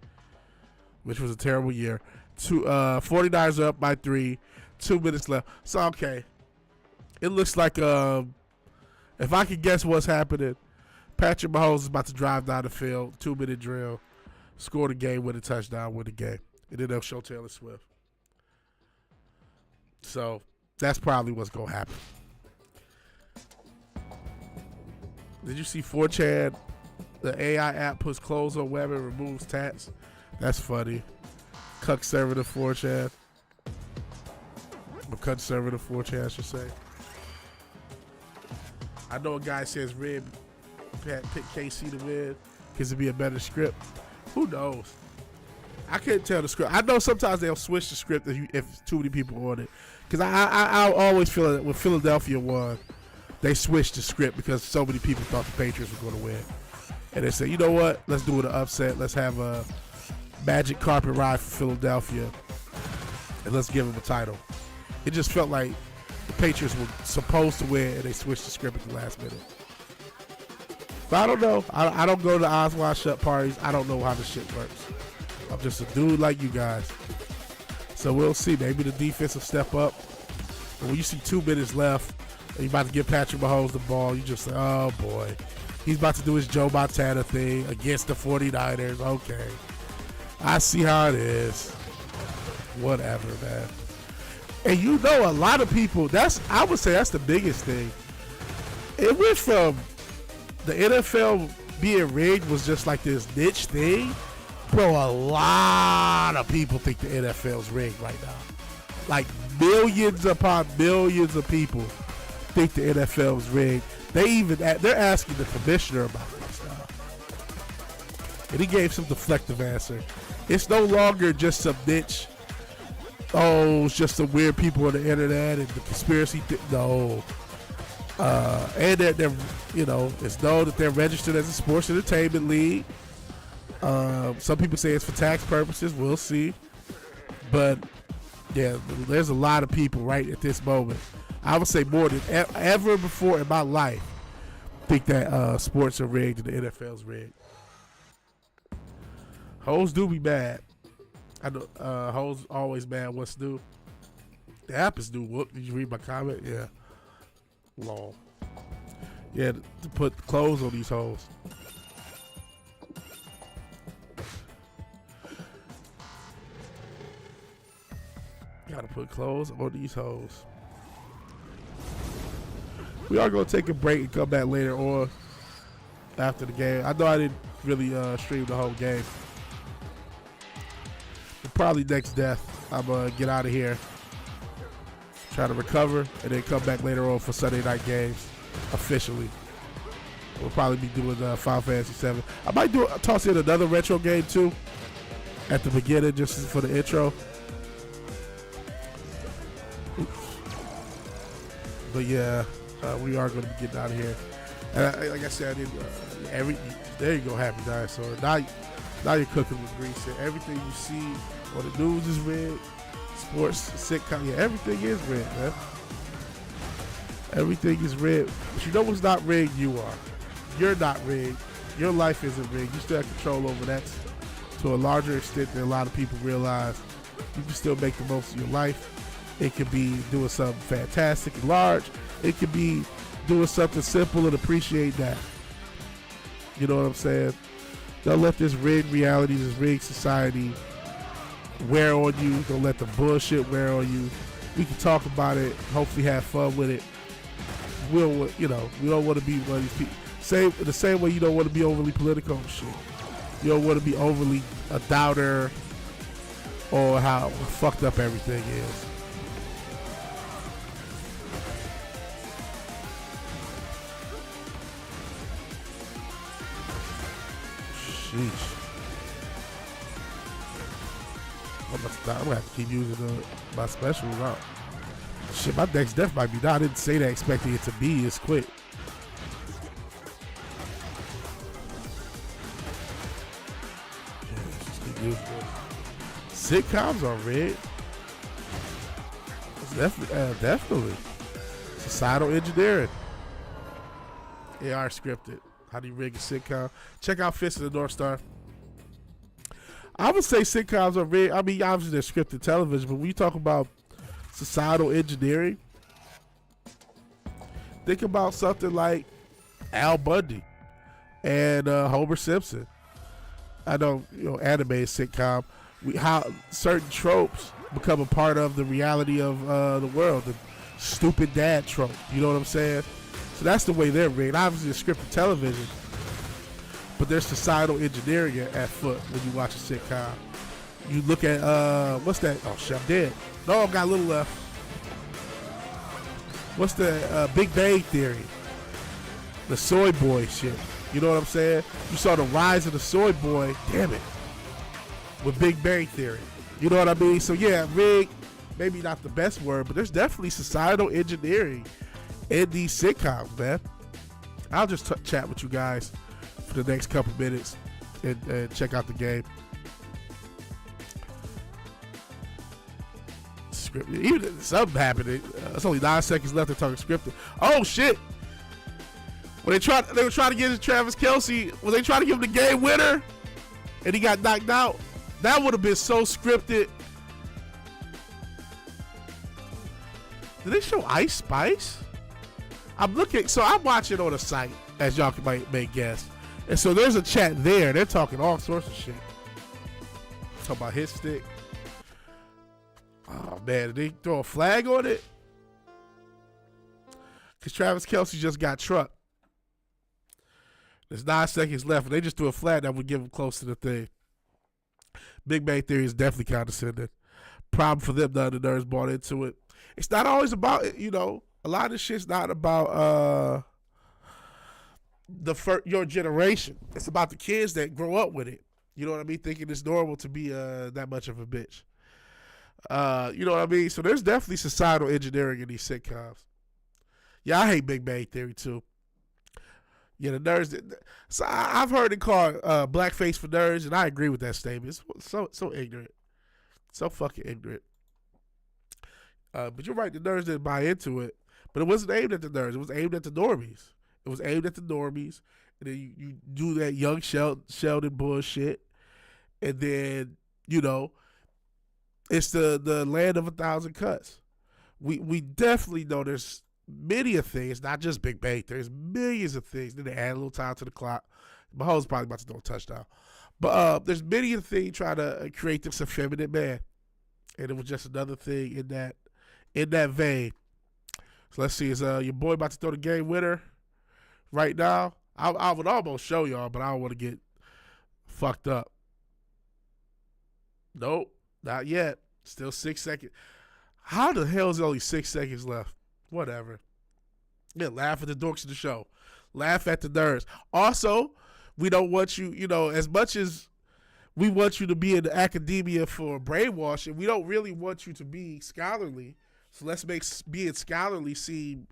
[SPEAKER 1] which was a terrible year. 49ers are up by 3, 2 minutes left. So, okay, it looks like if I could guess what's happening, Patrick Mahomes is about to drive down the field, 2-minute drill, score the game, win a touchdown, win the game. And then they'll show Taylor Swift. So that's probably what's going to happen. Did you see 4chan? The AI app puts clothes on web and removes tats. That's funny. Conservative 4chan. Conservative 4chan, I should say. I know a guy says Red pick KC to win because it'd be a better script. Who knows? I can't tell the script. I know sometimes they'll switch the script if too many people on it. Because I always feel that when Philadelphia won, they switched the script because so many people thought the Patriots were going to win. And they said, you know what? Let's do it an upset. Let's have a magic carpet ride for Philadelphia. And let's give them a title. It just felt like the Patriots were supposed to win and they switched the script at the last minute. But I don't know. I don't go to the eyes wide shut parties. I don't know how this shit works. I'm just a dude like you guys. So we'll see. Maybe the defense will step up. But when you see 2 minutes left and you're about to give Patrick Mahomes the ball, you just say, oh boy. He's about to do his Joe Montana thing against the 49ers. Okay. I see how it is. Whatever, man. And you know a lot of people, I would say that's the biggest thing. It went from the NFL being rigged was just like this niche thing. Bro, a lot of people think the NFL's rigged right now. Like millions upon millions of people think the NFL's rigged. They're asking the commissioner about this now. And he gave some deflective answer. It's no longer just some niche. Oh, it's just some weird people on the internet and the conspiracy. No. And that they're, it's known that they're registered as a sports entertainment league. Some people say it's for tax purposes. We'll see. But yeah, there's a lot of people right at this moment. I would say more than ever before in my life think that sports are rigged and the NFL's rigged. Hoes do be mad. I know hoes always mad. What's new? The app is new. What, did you read my comment? Yeah. Long. Yeah, to put clothes on these hoes. Gotta put clothes on these hoes. We are gonna take a break and come back later on after the game. I know I didn't really stream the whole game. But probably next death, I'm gonna get out of here, try to recover, and then come back later on for Sunday night games officially. We'll probably be doing Final Fantasy 7. I might toss in another retro game too at the beginning just for the intro. But yeah, we are going to be getting out of here. And like I said, there you go, Happy Dinosaur. Now you're cooking with grease. Everything you see on the news is red. Sports, sitcom, yeah, everything is red, man. Everything is red. But you know what's not rigged? You are. You're not rigged. Your life isn't rigged. You still have control over that to a larger extent than a lot of people realize. You can still make the most of your life. It could be doing something fantastic and large. It could be doing something simple and appreciate that. You know what I'm saying? Don't let this rigged reality, this rigged society wear on you. Don't let the bullshit wear on you. We can talk about it, hopefully have fun with it. We don't want to be one of these people. The same way you don't want to be overly political and shit. You don't want to be overly a doubter. or how fucked up everything is. Sheesh. I'm gonna have to keep using my specials out. Shit, my next death might be down. I didn't say that expecting it to be as quick. Yeah, just keep using it. Sitcoms are red. It's definitely. Societal engineering. AR scripted. How do you rig a sitcom? Check out Fist of the North Star. I would say sitcoms are red. I mean, obviously they're scripted television, but when you talk about societal engineering, think about something like Al Bundy and Homer Simpson. I know, animated sitcom. How certain tropes become a part of the reality of the world. The stupid dad trope. You know what I'm saying? So that's the way they're rigged. Obviously, it's scripted television, but there's societal engineering at foot when you watch a sitcom. You look at what's that? Oh shit, I'm dead. No, I've got a little left. What's the Big Bang Theory? The soy boy shit. You know what I'm saying? You saw the rise of the soy boy. Damn it. With Big Bang Theory. You know what I mean? So yeah, rig, maybe not the best word, but there's definitely societal engineering in these sitcoms, man. I'll just chat with you guys for the next couple minutes and check out the game. Scripted. Even something happened. It's only 9 seconds left to talk scripted. Oh shit! When they were trying to get Travis Kelce, when they tried to give him the game winner, and he got knocked out, that would have been so scripted. Did they show Ice Spice? I'm watching on a site, as y'all may guess. And so there's a chat there. They're talking all sorts of shit. Talking about his stick. Oh, man. Did they throw a flag on it? Because Travis Kelce just got trucked. There's 9 seconds left, and they just threw a flag that would give him close to the thing. Big Bang Theory is definitely condescending. Problem for them, none of the nerds bought into it. It's not always about, a lot of this shit's not about your generation. It's about the kids that grow up with it. You know what I mean? Thinking it's normal to be that much of a bitch. You know what I mean? So there's definitely societal engineering in these sitcoms. Yeah, I hate Big Bang Theory too. Yeah, the nerds. So I've heard it called blackface for nerds, and I agree with that statement. It's so ignorant, so fucking ignorant. But you're right, the nerds didn't buy into it. But it wasn't aimed at the nerds. It was aimed at the normies. And then you do that young Sheldon bullshit. And then, it's the land of 1,000 cuts. We definitely know there's many of things, not just Big Bang. There's millions of things. Then they add a little time to the clock. Mahomes probably about to throw a touchdown. But there's many of things trying to create this effeminate man. And it was just another thing in that vein. So let's see, is your boy about to throw the game winner right now? I would almost show y'all, but I don't want to get fucked up. Nope, not yet. Still 6 seconds. How the hell is there only 6 seconds left? Whatever. Yeah, laugh at the dorks of the show. Laugh at the nerds. Also, we don't want you, as much as we want you to be in the academia for brainwashing, we don't really want you to be scholarly. So let's make being scholarly seem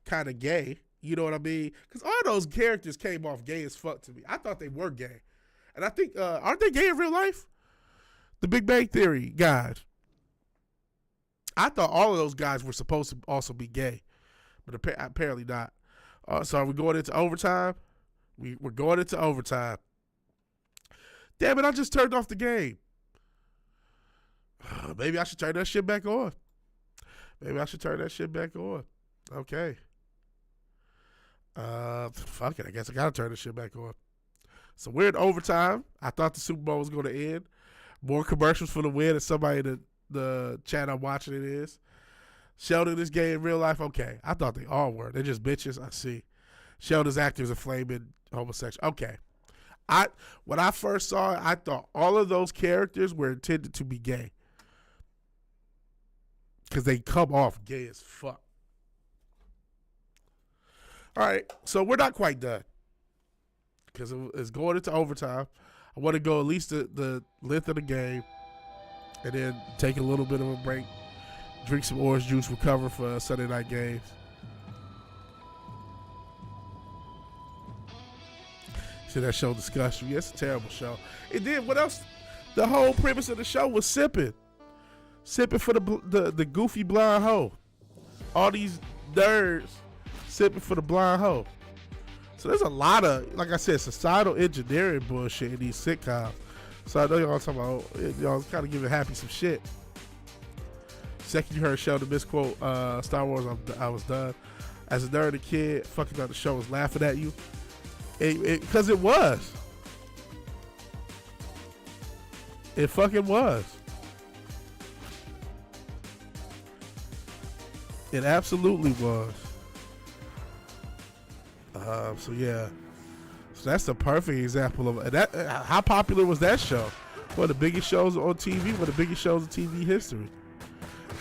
[SPEAKER 1] kind of gay. You know what I mean? Because all those characters came off gay as fuck to me. I thought they were gay. And I think, aren't they gay in real life? The Big Bang Theory guys. I thought all of those guys were supposed to also be gay. But apparently not. So are we going into overtime? We're going into overtime. Damn it, I just turned off the game. Maybe I should turn that shit back on. Okay. Fuck it. I guess I gotta turn this shit back on. So we're in overtime. I thought the Super Bowl was going to end. More commercials for the win, and somebody in the chat I'm watching it is. Sheldon is gay in real life. Okay. I thought they all were. They're just bitches. I see. Sheldon's actor is a flaming homosexual. Okay. When I first saw it, I thought all of those characters were intended to be gay. because they come off gay as fuck. All right, so we're not quite done because it's going into overtime. I want to go at least the length of the game and then take a little bit of a break, drink some orange juice, recover for Sunday night games. See that show Discussion? Yeah, it's a terrible show. And then what else? The whole premise of the show was sipping for the goofy blind hoe. All these nerds sipping for the blind hoe. So there's a lot of, like I said, societal engineering bullshit in these sitcoms. So I know y'all talking about, y'all kind of giving Happy some shit. Second you heard Sheldon misquote Star Wars, I was done. As a nerd, a kid, fucking on the show was laughing at you. Because it was. It fucking was. It absolutely was. So yeah. So that's the perfect example of that. How popular was that show? One of the biggest shows on TV. One of the biggest shows in TV history.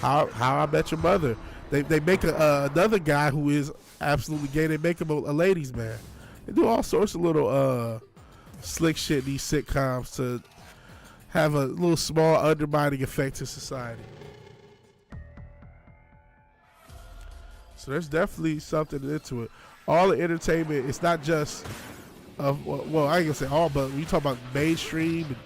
[SPEAKER 1] How I Met Your Mother. They make another guy who is absolutely gay. They make him a ladies' man. They do all sorts of little slick shit in these sitcoms to have a little small undermining effect to society. So there's definitely something into it. All the entertainment, it's not just, well, I ain't gonna say all, but when you talk about mainstream and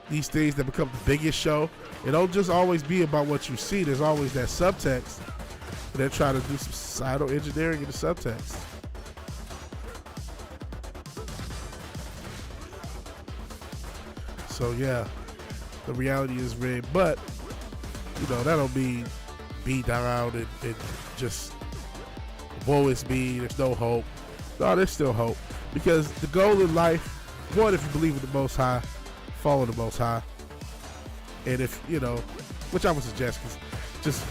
[SPEAKER 1] these things that become the biggest show, it don't just always be about what you see. There's always that subtext. And they're trying to do some societal engineering in the subtext. So yeah, the reality is rigged, but you know that don't mean be down and just woe is me. There's no hope. No, there's still hope because the goal in life, one, if you believe in the Most High, follow the Most High, and if you know, which I would suggest, cause just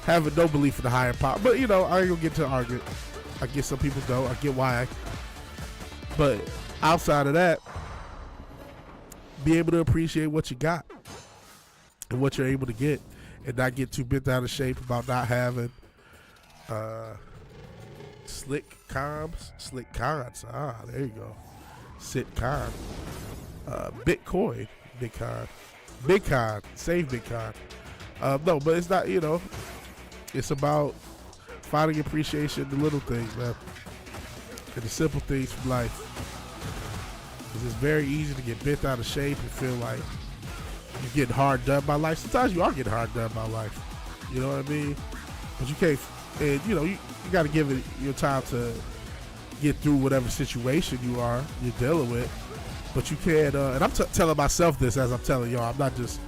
[SPEAKER 1] having no belief in the higher power. But you know, I ain't gonna get to argument. I get some people don't. I get why, but outside of that, be able to appreciate what you got and what you're able to get and not get too bent out of shape about not having slick cons. There you go. Sitcom. Bitcoin. Bitcoin. Save Bitcoin. No, but it's not, you know, it's about finding appreciation in the little things, man. And the simple things from life. It's very easy to get bent out of shape and feel like you're getting hard done by life. Sometimes you are getting hard done by life. You know what I mean? But you can't, and you know, you got to give it your time to get through whatever situation you're dealing with. But you can't, and I'm telling myself this as I'm telling y'all. I'm not just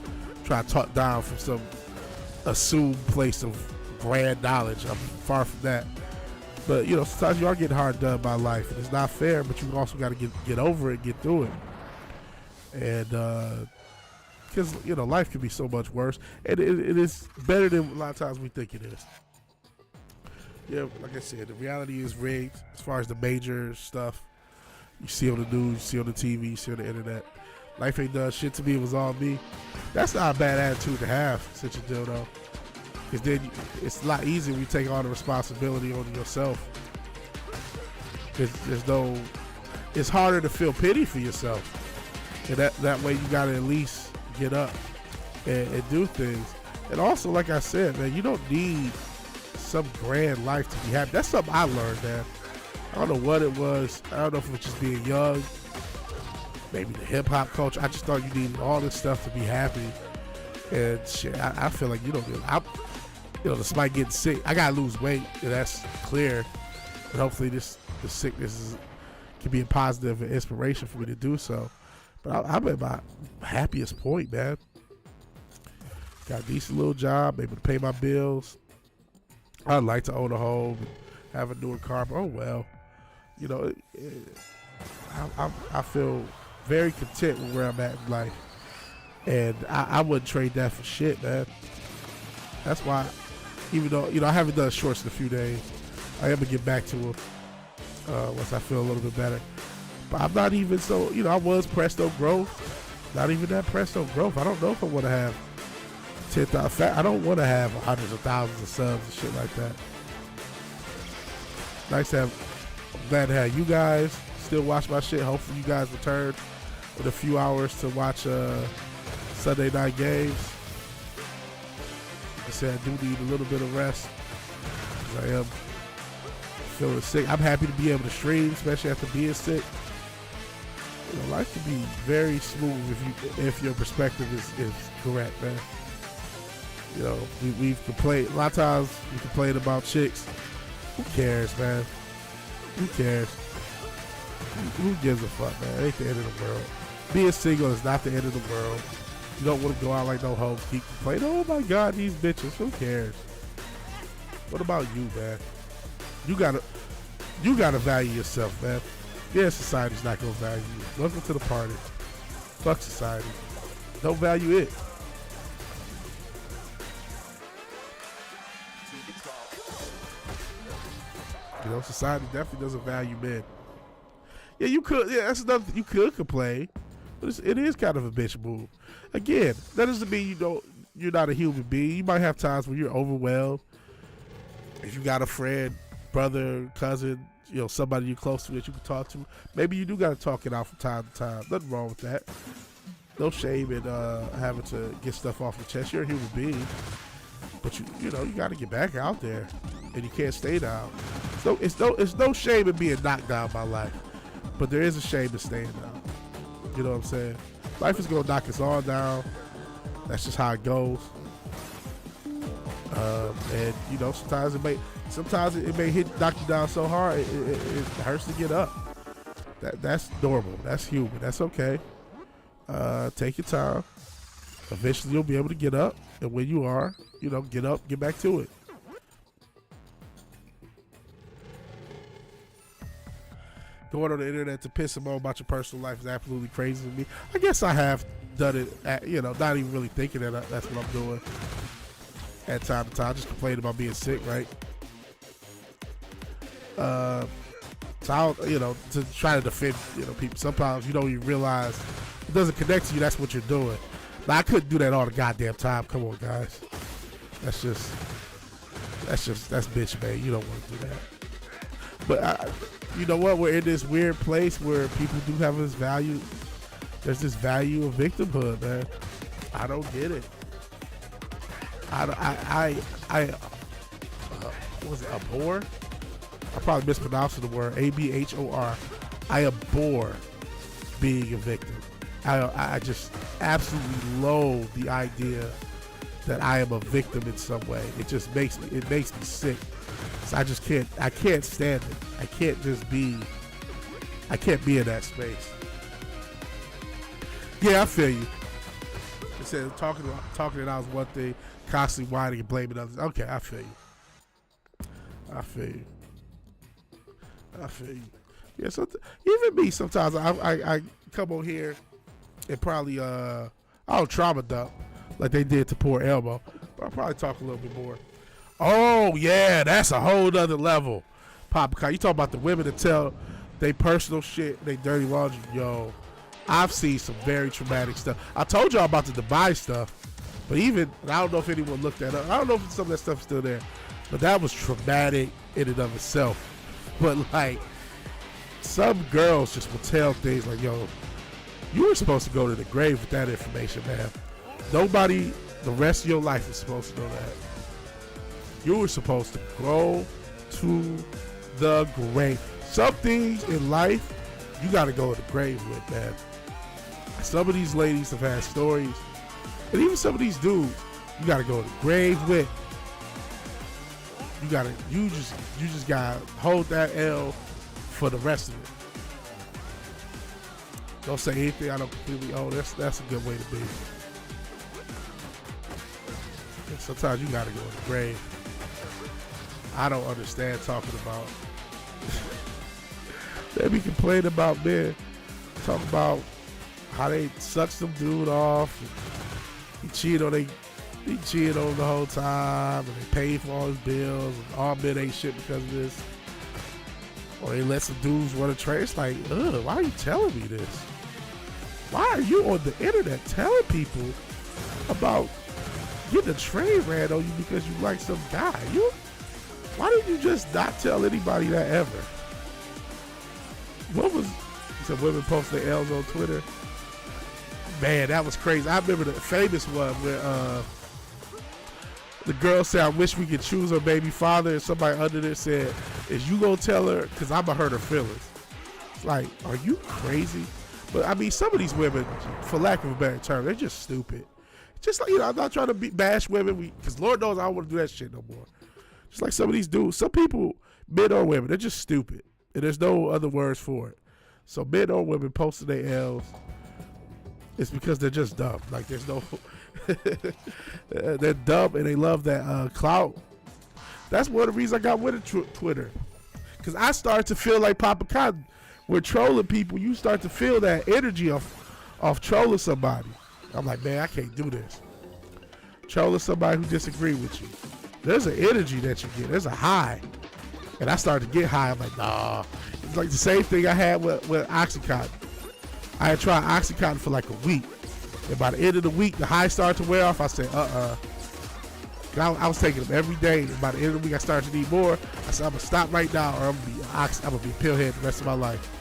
[SPEAKER 1] trying to talk down from some assumed place of grand knowledge. I'm far from that. But, you know, sometimes you are getting hard done by life. And it's not fair, but you also got to get over it, get through it. And, because, you know, life can be so much worse. And it is better than a lot of times we think it is. Yeah, like I said, the reality is rigged as far as the major stuff. You see on the news, you see on the TV, you see on the internet. Life ain't done shit to me, it was all me. That's not a bad attitude to have, such a deal, though. Because then it's a lot easier when you take all the responsibility on yourself. It's harder to feel pity for yourself. And that way you got to at least get up and do things. And also, like I said, man, you don't need some grand life to be happy. That's something I learned, man. I don't know what it was. I don't know if it was just being young. Maybe the hip-hop culture. I just thought you needed all this stuff to be happy. And shit, I feel like you don't get it. You know, despite getting sick, I gotta lose weight, and that's clear. And hopefully, the sickness can be a positive and inspiration for me to do so. But I'm at my happiest point, man. Got a decent little job, able to pay my bills. I'd like to own a home and have a newer car, but oh well. You know, I feel very content with where I'm at in life, and I wouldn't trade that for shit, man. That's why. Even though, you know, I haven't done shorts in a few days, I am going to get back to them once I feel a little bit better. But I'm not even so, you know, I was pressed on growth. Not even that pressed on growth. I don't know if I want to have 10,000. I don't want to have hundreds of thousands of subs and shit like that. Nice to have. I'm glad to have you guys still watch my shit. Hopefully you guys return with a few hours to watch Sunday night games. Like I said, I do need a little bit of rest because I am feeling sick. I'm happy to be able to stream, especially after being sick. You know, life can be very smooth if your perspective is correct, man. You know, we've complained a lot of times. We complain about chicks. Who cares, man? Who cares? Who gives a fuck, man? It ain't the end of the world. Being single is not the end of the world. You don't want to go out like no hoes. Keep complaining. Oh my God, these bitches. Who cares? What about you, man? You gotta value yourself, man. Yeah, society's not gonna value you. Welcome to the party. Fuck society. Don't value it. You know, society definitely doesn't value men. Yeah, you could. Yeah, that's another. You could complain, but it is kind of a bitch move. Again, that doesn't mean you're not a human being. You might have times when you're overwhelmed. If you got a friend, brother, cousin, you know, somebody you're close to that you can talk to, maybe you do got to talk it out from time to time. Nothing wrong with that. No shame in having to get stuff off your chest. You're a human being, but you know you got to get back out there, and you can't stay down. So it's no shame in being knocked down by life, but there is a shame in staying down. You know what I'm saying? Life is gonna knock us all down. That's just how it goes. And you know, sometimes it may knock you down so hard it hurts to get up. That's normal. That's human. That's okay. Take your time. Eventually you'll be able to get up, and when you are, you know, get up, get back to it. Going on the internet to piss them off about your personal life is absolutely crazy to me. I guess I have done it, you know, not even really thinking that that's what I'm doing at time to time. Just complaining about being sick, right? So I'll, you know, to try to defend, you know, people. Sometimes you don't even realize it doesn't connect to you. That's what you're doing. Now, I couldn't do that all the goddamn time. Come on, guys. That's bitch, man. You don't want to do that. But you know what? We're in this weird place where people do have this value. There's this value of victimhood, man. I don't get it. Was it abhor? I probably mispronounced the word ABHOR. I abhor being a victim. I just absolutely loathe the idea that I am a victim in some way. It just makes me sick. So I can't stand it. I can't be in that space. Yeah, I feel you. It said talking it out is one thing, constantly whining and blaming others. Okay, I feel you. Yeah, so even me sometimes I come on here and probably I'll trauma dump like they did to poor Elmo, but I'll probably talk a little bit more. Oh yeah, that's a whole other level. Pop, you talk about the women that tell they personal shit, they dirty laundry. Yo, I've seen some very traumatic stuff. I told y'all about the Dubai stuff, but even I don't know if anyone looked that up. I don't know if some of that stuff's still there, but that was traumatic in and of itself. But like, some girls just will tell things like, yo, you were supposed to go to the grave with that information, man. Nobody the rest of your life is supposed to know that. You were supposed to go to the grave. Some things in life, you got to go to the grave with, man. Some of these ladies have had stories, and even some of these dudes, you got to go to the grave with. You just gotta hold that L for the rest of it. Don't say anything I don't completely own. That's a good way to be. And sometimes you gotta go to the grave. I don't understand talking about. They be complaining about men. Talk about how they suck some dude off. He cheated on the whole time, and they paid for all his bills, and all men ain't shit because of this. Or they let some dudes run a train. It's like, ugh, why are you telling me this? Why are you on the internet telling people about getting a train ran on you because you like some guy. Why didn't you just not tell anybody that ever? What was some women post their L's on Twitter? Man, that was crazy. I remember the famous one where the girl said, I wish we could choose her baby father, and somebody under there said, is you gonna tell her? Because I'm gonna hurt her feelings. It's like, are you crazy? But I mean, some of these women, for lack of a better term, they're just stupid. Just like, I'm not trying to bash women, because Lord knows I don't want to do that shit no more. Just like some of these dudes, some people, men or women, they're just stupid. And there's no other words for it. So men or women posting their L's, it's because they're just dumb. Like, there's no... they're dumb and they love that clout. That's one of the reasons I got rid of Twitter, because I started to feel like Papa Cotton. We're trolling people. You start to feel that energy of trolling somebody. I'm like, man, I can't do this. Trolling somebody who disagree with you. There's an energy that you get. There's a high. And I started to get high. I'm like, nah. It's like the same thing I had with Oxycontin. I had tried Oxycontin for like a week. And by the end of the week, the high started to wear off. I said, I was taking them every day. And by the end of the week, I started to need more. I said, I'm going to stop right now, or I'm going to be a pillhead the rest of my life.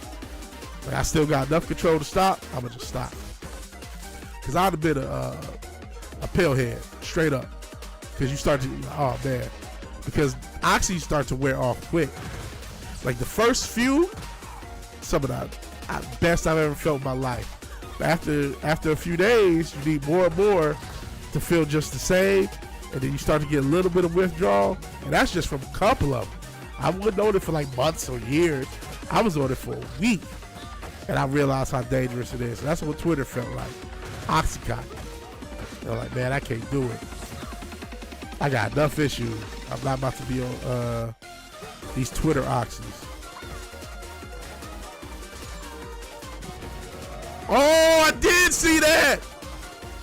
[SPEAKER 1] But I still got enough control to stop. I'm going to just stop. Because I'd have been a pillhead, straight up. Because you start to, oh, man. Because Oxy start to wear off quick. Like the first few, some of the best I've ever felt in my life. After a few days, you need more and more to feel just the same, and then you start to get a little bit of withdrawal, and that's just from a couple of them. I wasn't on it for like months or years. I was on it for a week, and I realized how dangerous it is. And that's what Twitter felt like. Oxycontin. I'm like, man, I can't do it. I got enough issues. I'm not about to be on these Twitter oxys. Oh, I did see that.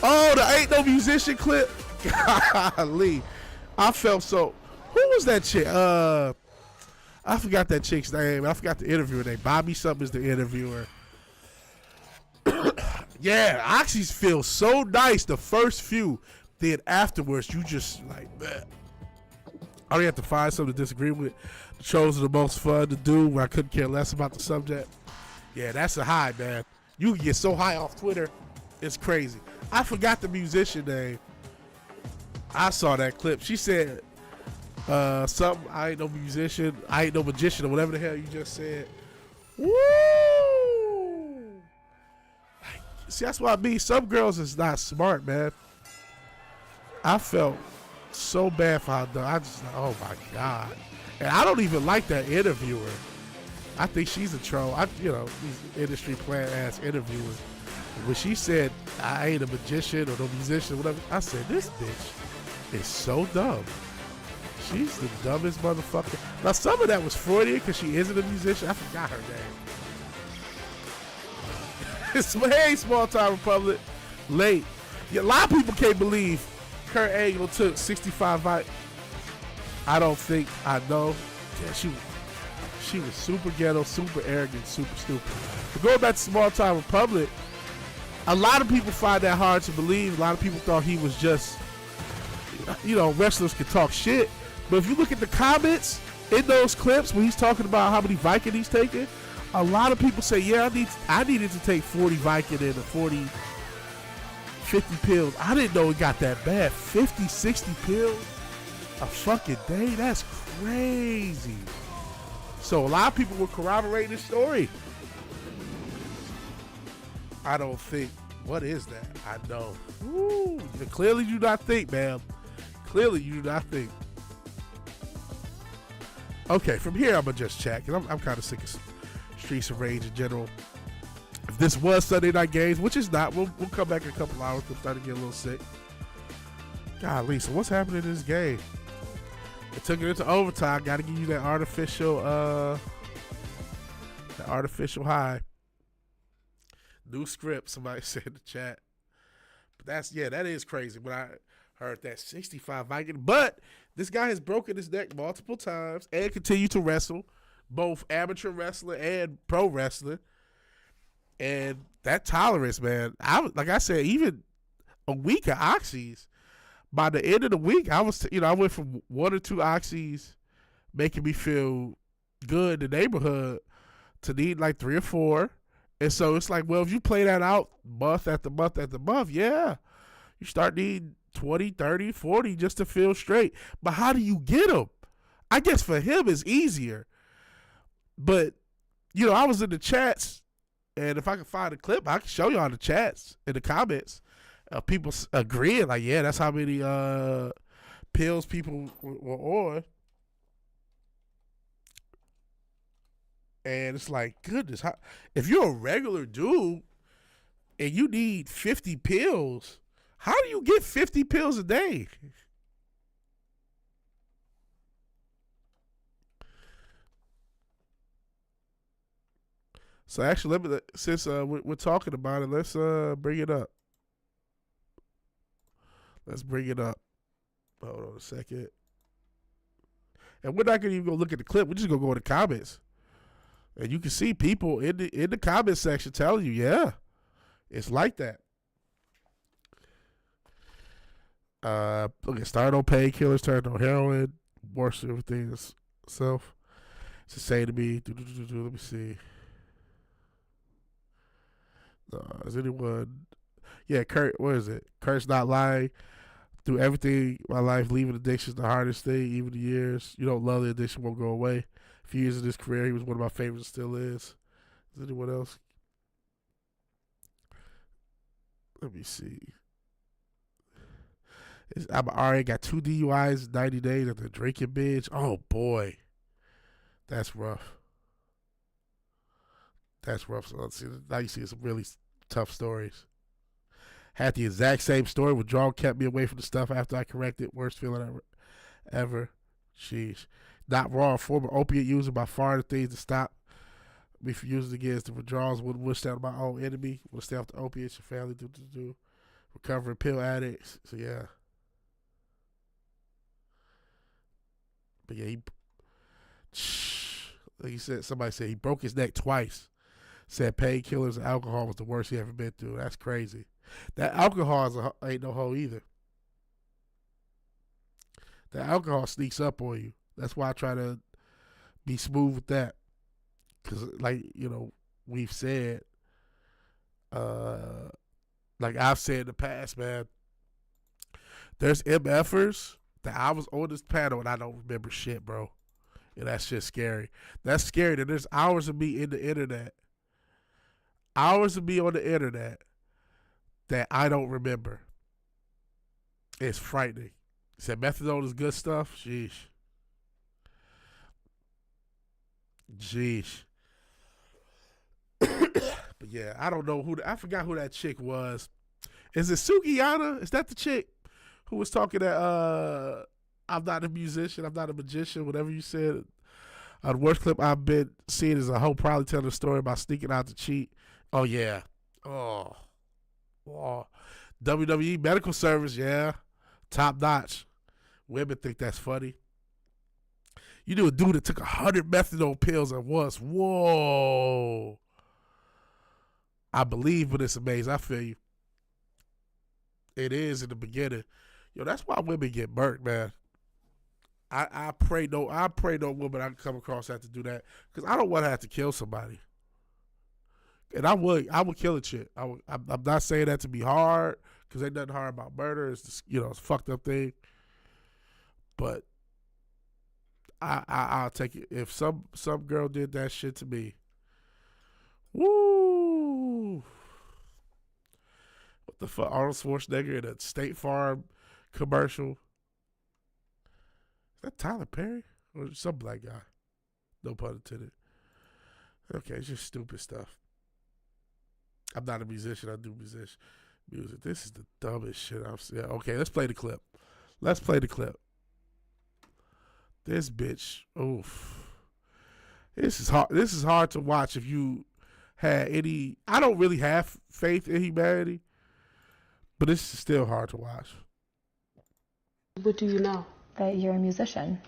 [SPEAKER 1] Oh, the Ain't No Musician clip. Golly. I felt so. Who was that chick? I forgot that chick's name. I forgot the interviewer name. Bobby something is the interviewer. Yeah, oxys feel so nice the first few. Then afterwards, you just like, man. I only have to find something to disagree with. The shows are the most fun to do where I couldn't care less about the subject. Yeah, that's a high, man. You can get so high off Twitter, it's crazy. I forgot the musician name. I saw that clip. She said something, I ain't no musician, I ain't no magician, or whatever the hell you just said. Woo! See, that's what I mean. Some girls is not smart, man. I felt so bad for her. I just, oh my God. And I don't even like that interviewer. I think she's a troll. These industry plant ass interviewers. When she said, I ain't a magician or no musician, whatever, I said, this bitch is so dumb. She's the dumbest motherfucker. Now, some of that was Freudian because she isn't a musician. I forgot her name. Hey, Small Time Republic. Late. Yeah, a lot of people can't believe Kurt Angle took 65 Viagra. I don't think I know. Yeah, she was super ghetto, super arrogant, super stupid. But going back to Small Time Republic, a lot of people find that hard to believe. A lot of people thought he was just, wrestlers can talk shit. But if you look at the comments in those clips when he's talking about how many Vicodin he's taking, a lot of people say, yeah, I needed to take 40 Vicodin or 50 pills. I didn't know it got that bad. 50, 60 pills a fucking day? That's crazy. So a lot of people will corroborate this story. I don't think. What is that? I know. Ooh, clearly you do not think, man. Clearly you do not think. Okay, from here I'm going to just check. And I'm kind of sick of Streets of Rage in general. If this was Sunday Night Games, which is not, we'll come back in a couple hours. We'll start to get a little sick. Golly, so what's happening in this game? It took it into overtime. Got to give you that artificial high. New script, somebody said in the chat. But that is crazy when I heard that 65 Viking. But this guy has broken his neck multiple times and continued to wrestle, both amateur wrestler and pro wrestler. And that tolerance, man, like I said, even a week of oxys, by the end of the week, I went from 1 or 2 oxys making me feel good in the neighborhood to need like 3 or 4. And so it's like, well, if you play that out month after month after month, yeah, you start needing 20, 30, 40 just to feel straight. But how do you get them? I guess for him it's easier. But, I was in the chats, and if I can find a clip, I can show y'all the chats in the comments. People agreeing, like, yeah, that's how many pills people were on. And it's like, goodness, if you're a regular dude and you need 50 pills, how do you get 50 pills a day? So actually, since we're talking about it, let's bring it up. Let's bring it up. Hold on a second. And we're not going to even go look at the clip. We're just going to go in the comments. And you can see people in the comment section telling you, yeah, it's like that. Look at started on painkillers, turned on heroin, worse everything itself. It's the same to me. Let me see. Is anyone? Yeah, Kurt. What is it? Kurt's not lying. Through everything, my life, leaving addiction is the hardest thing. Even the years you don't love the addiction won't go away. A few years of his career, he was one of my favorites. Still is. Is anyone else? Let me see. I'm already got 2 DUIs in 90 days after drinking binge. Oh boy, that's rough. That's rough. So let's see. Now you see some really tough stories. Had the exact same story. Withdrawal kept me away from the stuff after I corrected. Worst feeling ever. Sheesh. Not wrong. Former opiate user, by far the things to stop me from using again is the withdrawals. Wouldn't wish that on my own enemy. Want to stay off the opiates. Your family do. Recovering pill addicts. So yeah. But yeah, like you said, somebody said he broke his neck twice. Said painkillers and alcohol was the worst he ever been through. That's crazy. That alcohol ain't no hoe either. The alcohol sneaks up on you. That's why I try to be smooth with that. Because, like, we've said, like I've said in the past, man, there's MFers that I was on this panel and I don't remember shit, bro. And that's just scary. That's scary that there's hours of me in the internet. Hours of me on the internet that I don't remember. It's frightening. He said methadone is good stuff. Sheesh. But yeah, I don't know I forgot who that chick was. Is it Sugiyana? Is that the chick who was talking that I'm not a musician, I'm not a magician, whatever you said? The worst clip I've been seeing is a hoe probably telling a story about sneaking out to cheat. Oh yeah. Oh. WWE medical service, yeah. Top notch. Women think that's funny. You knew a dude that took 100 methadone pills at once. Whoa. I believe, but it's amazing. I feel you. It is in the beginning. That's why women get burnt, man. I pray no woman I can come across have to do that, because I don't want to have to kill somebody. And I would kill a chick. I'm not saying that to be hard, because ain't nothing hard about murder. It's just, it's a fucked up thing. But I'll take it. If some girl did that shit to me, woo! What the fuck? Arnold Schwarzenegger in a State Farm commercial. Is that Tyler Perry or some black guy? No pun intended. Okay, it's just stupid stuff. I'm not a musician. I do music. This is the dumbest shit I've seen. Okay, let's play the clip. This bitch. Oof. This is hard. This is hard to watch if you had any. I don't really have faith in humanity, but this is still hard to watch.
[SPEAKER 2] What do you know?
[SPEAKER 3] That you're a musician.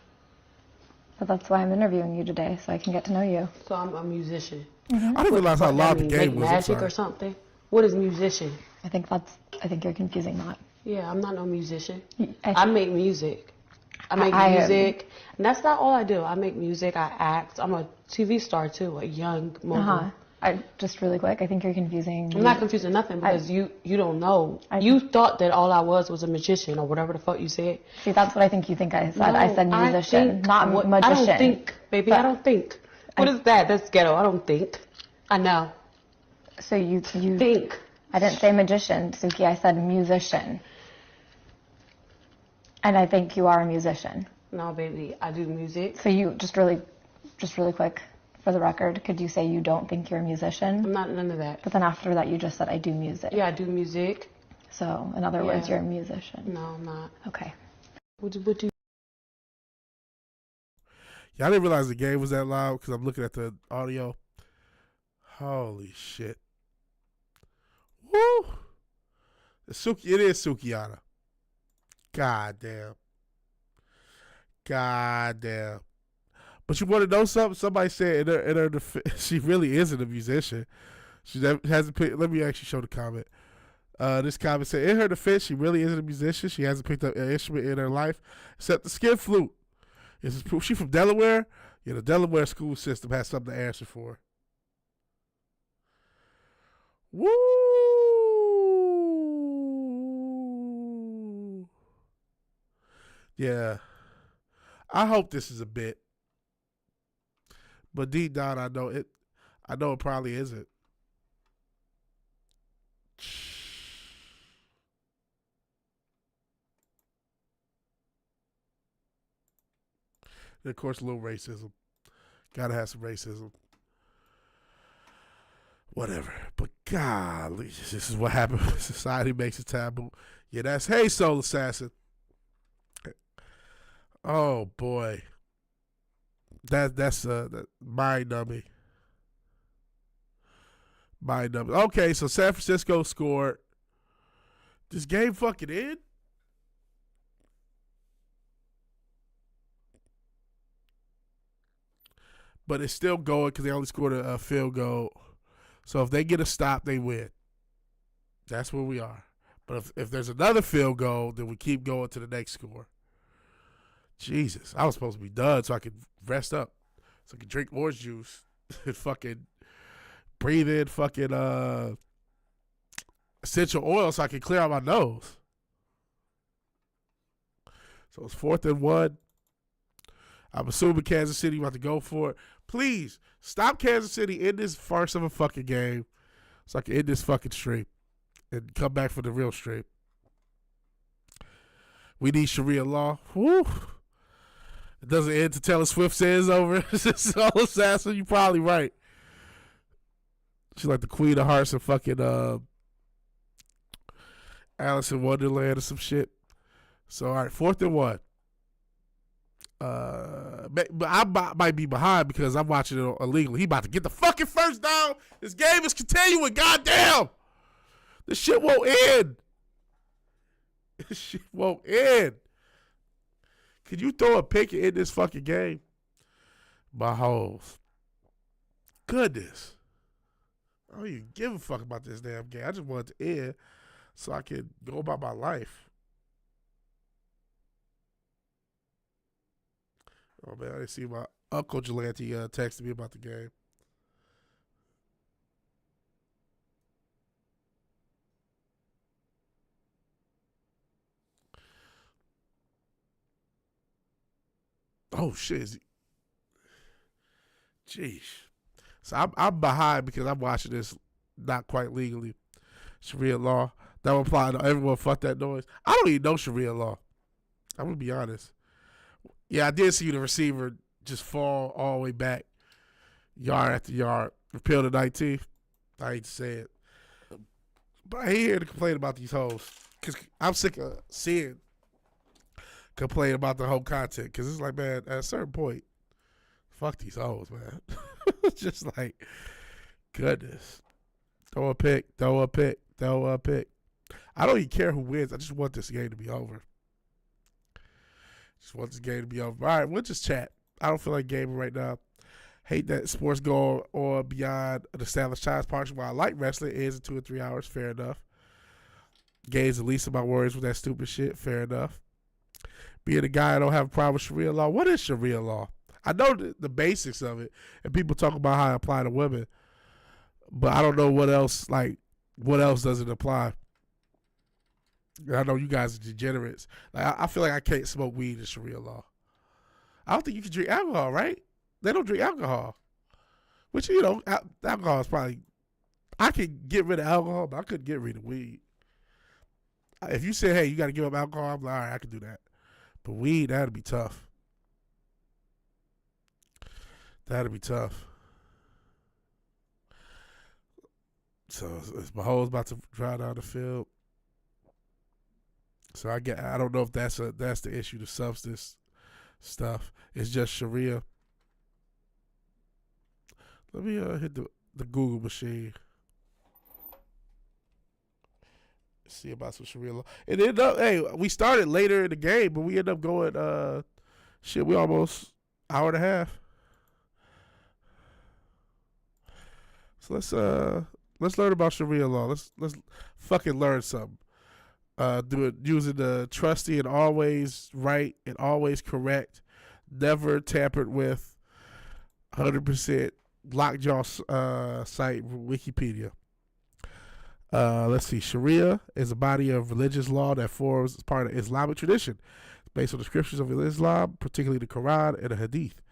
[SPEAKER 3] But that's why I'm interviewing you today, so I can get to know you.
[SPEAKER 2] So I'm a musician.
[SPEAKER 3] Mm-hmm.
[SPEAKER 1] I didn't realize how loud the game was.
[SPEAKER 2] Magic or something? What is musician?
[SPEAKER 3] I think you're confusing that.
[SPEAKER 2] Yeah, I'm not no musician.
[SPEAKER 3] I
[SPEAKER 2] I make music. I make music. And that's not all I do. I make music. I act. I'm a TV star, too, a young mogul.
[SPEAKER 3] Just really quick, I think you're confusing.
[SPEAKER 2] I'm not confusing nothing because you don't know. You thought that all I was a magician or whatever the fuck you said.
[SPEAKER 3] See, that's what I think you think I said.
[SPEAKER 2] No,
[SPEAKER 3] I said musician, not magician.
[SPEAKER 2] I don't think, baby. I don't think. What is that? That's ghetto. I don't think. I know.
[SPEAKER 3] So you
[SPEAKER 2] think.
[SPEAKER 3] I didn't say magician, Suki. I said musician. And I think you are a musician.
[SPEAKER 2] No, baby. I do music.
[SPEAKER 3] So you just really quick. For the record, could you say you don't think you're a musician?
[SPEAKER 2] I'm not none of that.
[SPEAKER 3] But then after that, you just said, I do music.
[SPEAKER 2] Yeah, I do music.
[SPEAKER 3] So, in other words, you're a musician.
[SPEAKER 2] No, I'm not.
[SPEAKER 3] Okay.
[SPEAKER 2] What do?
[SPEAKER 1] Yeah, I didn't realize the game was that loud because I'm looking at the audio. Holy shit. Woo! It is Sukiana. God damn. But you want to know something? Somebody said in her she really isn't a musician. She hasn't picked. Let me actually show the comment. This comment said, in her defense, she really isn't a musician. She hasn't picked up an instrument in her life except the skin flute. Is she from Delaware? Yeah, the Delaware school system has something to answer for. Woo! Yeah. I hope this is a bit. But deep down, I know it probably isn't. And of course, a little racism. Gotta have some racism. Whatever. But golly, this is what happens when society makes it taboo. Yeah, that's Hey Soul Assassin. Oh boy. That's mind numbing. Mind numbing. Okay, so San Francisco scored. This game fucking in? But it's still going because they only scored a field goal. So if they get a stop, they win. That's where we are. But if there's another field goal, then we keep going to the next score. Jesus, I was supposed to be done so I could rest up, so I could drink orange juice and fucking breathe in fucking essential oil so I could clear out my nose. So it's 4th and 1. I'm assuming Kansas City about to go for it. Please stop Kansas City in this farce of a fucking game so I can end this fucking stream and come back for the real stream. We need Sharia law. Woo. It doesn't end till Taylor Swift says over. Soul Assassin, you're probably right. She's like the Queen of Hearts and fucking Alice in Wonderland or some shit. So, all right, 4th and 1. But I might be behind because I'm watching it illegally. He about to get the fucking first down. This game is continuing. Goddamn. This shit won't end. This shit won't end. Could you throw a pick in this fucking game? My holes. Goodness. I don't even give a fuck about this damn game. I just want it to end so I can go about my life. Oh, man, I didn't see my Uncle Gelante texted me about the game. Oh, shit. Jeez. So I'm behind because I'm watching this not quite legally. Sharia law. That would apply to everyone. Fuck that noise. I don't even know Sharia law. I'm going to be honest. Yeah, I did see the receiver just fall all the way back, yard after yard. Repeal to 19. I hate to say it. But I ain't here to complain about these hoes. Because I'm sick of seeing complain about the whole content. Because it's like, man, at a certain point, fuck these hoes, man. Just like, goodness. Throw a pick. I don't even care who wins. I just want this game to be over. Just want this game to be over. All right, we'll just chat. I don't feel like gaming right now. Hate that sports go on beyond the established times. Partially why I like wrestling. It ends in 2 or 3 hours. Fair enough. Gays the least of my worries with that stupid shit. Fair enough. Being a guy, I don't have a problem with Sharia law. What is Sharia law? I know the basics of it, and people talk about how it apply to women, but I don't know what else. Like, what else does it apply? I know you guys are degenerates. Like, I feel like I can't smoke weed in Sharia law. I don't think you can drink alcohol, right? They don't drink alcohol. Which, you know, alcohol is probably... I could get rid of alcohol, but I couldn't get rid of weed. If you said, hey, you got to give up alcohol, I'm like, all right, I can do that. But weed, that'd be tough. That'd be tough. So my hoe's about to drive down the field. So I don't know if that's the issue, the substance stuff. It's just Sharia. Let me hit the Google machine. See about some Sharia law. It ended up, hey, we started later in the game, but we ended up going we almost hour and a half. So let's learn about Sharia law. Let's fucking learn something. Do it using the trusty and always right and always correct, never tampered with, 100% lockjaw site Wikipedia. Let's see. Sharia is a body of religious law that forms part of Islamic tradition, based on the scriptures of Islam, particularly the Quran and the Hadith.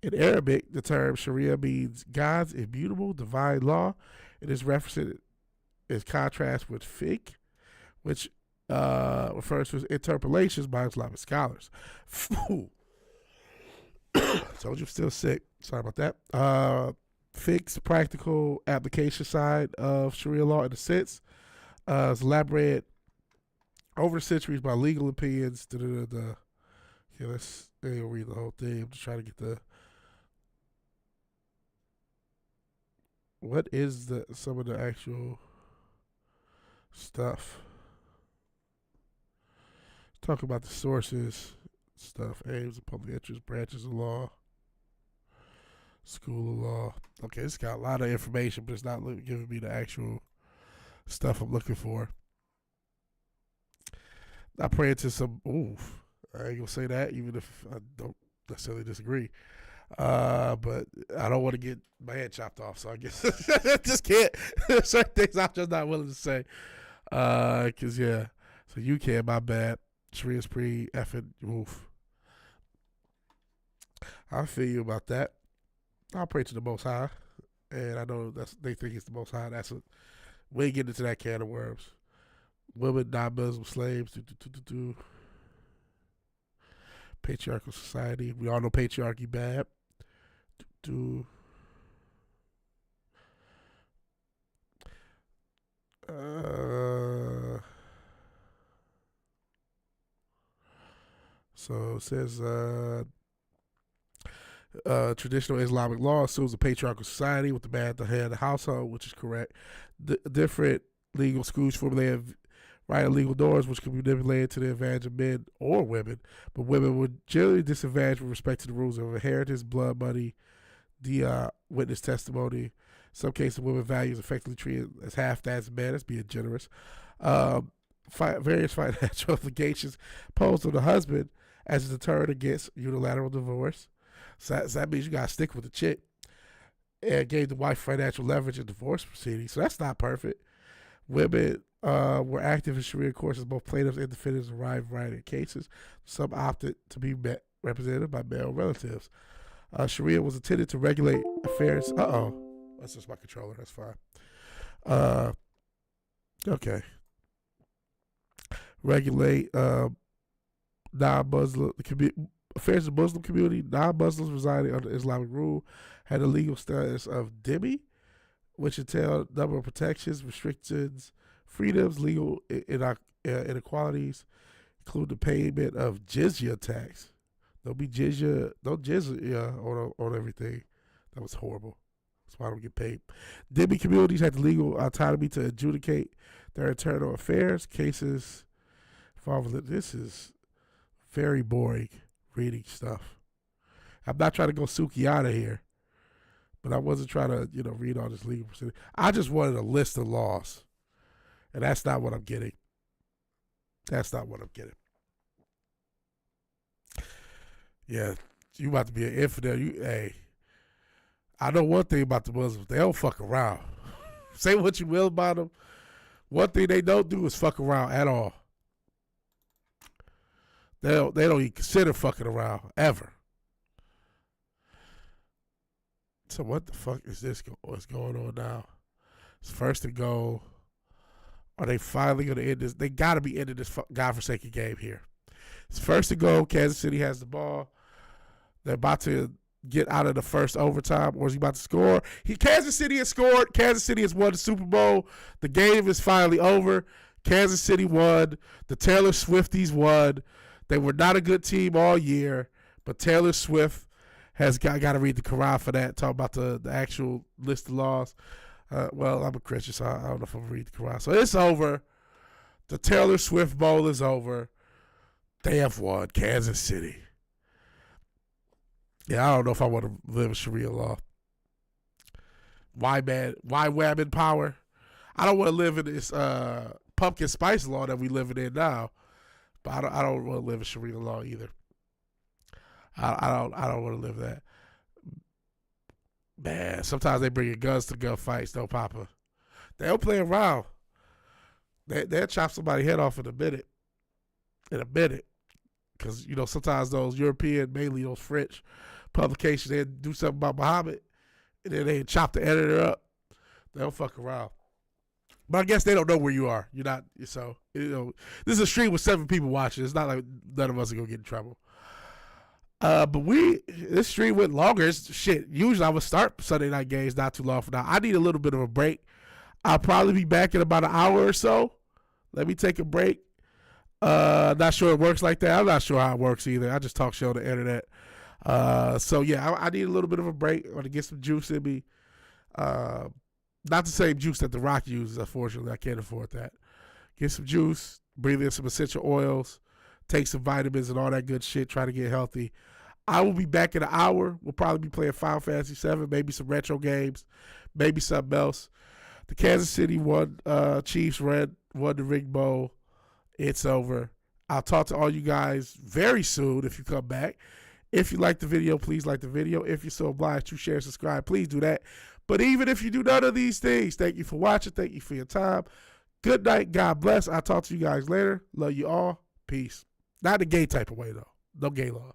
[SPEAKER 1] In Arabic, the term Sharia means God's immutable divine law. It is referenced in contrast with fiqh, which refers to interpolations by Islamic scholars. Told you I'm still sick. Sorry about that. Fiqh's practical application side of Sharia law, in a sense, is elaborated over centuries by legal opinions. Okay, let's read the whole thing. I'm just trying to get the... What is some of the actual stuff? Talk about the sources, stuff, aims of public interest, branches of law, school of law. Okay, it's got a lot of information, but it's not giving me the actual stuff I'm looking for. I pray into some, I ain't gonna say that, even if I don't necessarily disagree. But I don't want to get my head chopped off, so I guess I just can't. Certain things I'm just not willing to say. Cause yeah, so you can, my bad. Sharia's pretty effing oof. I feel you about that. I'll pray to the Most High, and I know they think it's the Most High. We ain't getting into that can of worms. Women, non-Muslim slaves. Patriarchal society. We all know patriarchy bad. So it says traditional Islamic law assumes a patriarchal society with the man at the head of the household, which is correct. Different legal schools formulate right legal norms, which can be manipulated to the advantage of men or women, but women were generally disadvantaged with respect to the rules of inheritance, blood money, witness testimony. In some cases, women values effectively treated as half that as men, as being generous. Various financial obligations posed on the husband as a deterrent against unilateral divorce. So that means you got to stick with the chick, and gave the wife financial leverage in divorce proceedings. So that's not perfect. Women were active in Sharia courts as both plaintiffs and defendants in a variety of cases. Some opted to be represented by male relatives. Sharia was intended to regulate affairs. That's just my controller. That's fine. Okay. Regulate non-Muslim affairs of the Muslim community. Non-Muslims residing under Islamic rule had a legal status of dhimmi, which entailed a number of protections, restrictions, freedoms, legal inequalities, include the payment of jizya tax. Don't jizya on everything. That was horrible. That's why I don't get paid. Dhimmi communities had the legal autonomy to adjudicate their internal affairs. Cases involving this is very boring reading stuff. I'm not trying to go Sukiana here, but I wasn't trying to, read all this legal proceeding. I just wanted a list of laws, and that's not what I'm getting. That's not what I'm getting. Yeah, you about to be an infidel. Hey, I know one thing about the Muslims. They don't fuck around. Say what you will about them. One thing they don't do is fuck around at all. They don't even consider fucking around ever. So what the fuck is this? What's going on now? It's first and goal. Are they finally going to end this? They got to be ending this godforsaken game here. It's first and goal. Kansas City has the ball. They're about to get out of the first overtime, or is he about to score? Kansas City has scored. Kansas City has won the Super Bowl. The game is finally over. Kansas City won. The Taylor Swifties won. They were not a good team all year, but Taylor Swift has got to read the Quran for that. Talk about the actual list of laws. Well, I'm a Christian, so I don't know if I'm going to read the Quran. So it's over. The Taylor Swift Bowl is over. They have won. Kansas City. Yeah, I don't know if I want to live in Sharia law. Why women power? I don't want to live in this pumpkin spice law that we living in now. But I don't want to live in Sharia law either. I don't want to live that. Man, sometimes they bring guns to gunfights, though, Papa. They don't play around. They'll chop somebody's head off in a minute. Because, sometimes those European, mainly those French publications, they do something about Muhammad, and then they chop the editor up. They don't fuck around. But I guess they don't know where you are. You're not, so, this is a stream with 7 people watching. It's not like none of us are going to get in trouble. But this stream went longer. Usually I would start Sunday night games not too long from now. I need a little bit of a break. I'll probably be back in about an hour or so. Let me take a break. Not sure it works like that. I'm not sure how it works either. I just talk shit on the internet. So yeah, I need a little bit of a break. I want to get some juice in me. Not the same juice that The Rock uses, unfortunately. I can't afford that. Get some juice, breathe in some essential oils, take some vitamins and all that good shit, try to get healthy. I will be back in an hour. We'll probably be playing Final Fantasy VII, maybe some retro games, maybe something else. The Kansas City Chiefs won the Ring Bowl. It's over. I'll talk to all you guys very soon if you come back. If you like the video, please like the video. If you're so obliged to share, subscribe, please do that. But even if you do none of these things, thank you for watching. Thank you for your time. Good night. God bless. I'll talk to you guys later. Love you all. Peace. Not the gay type of way, though. No gay love.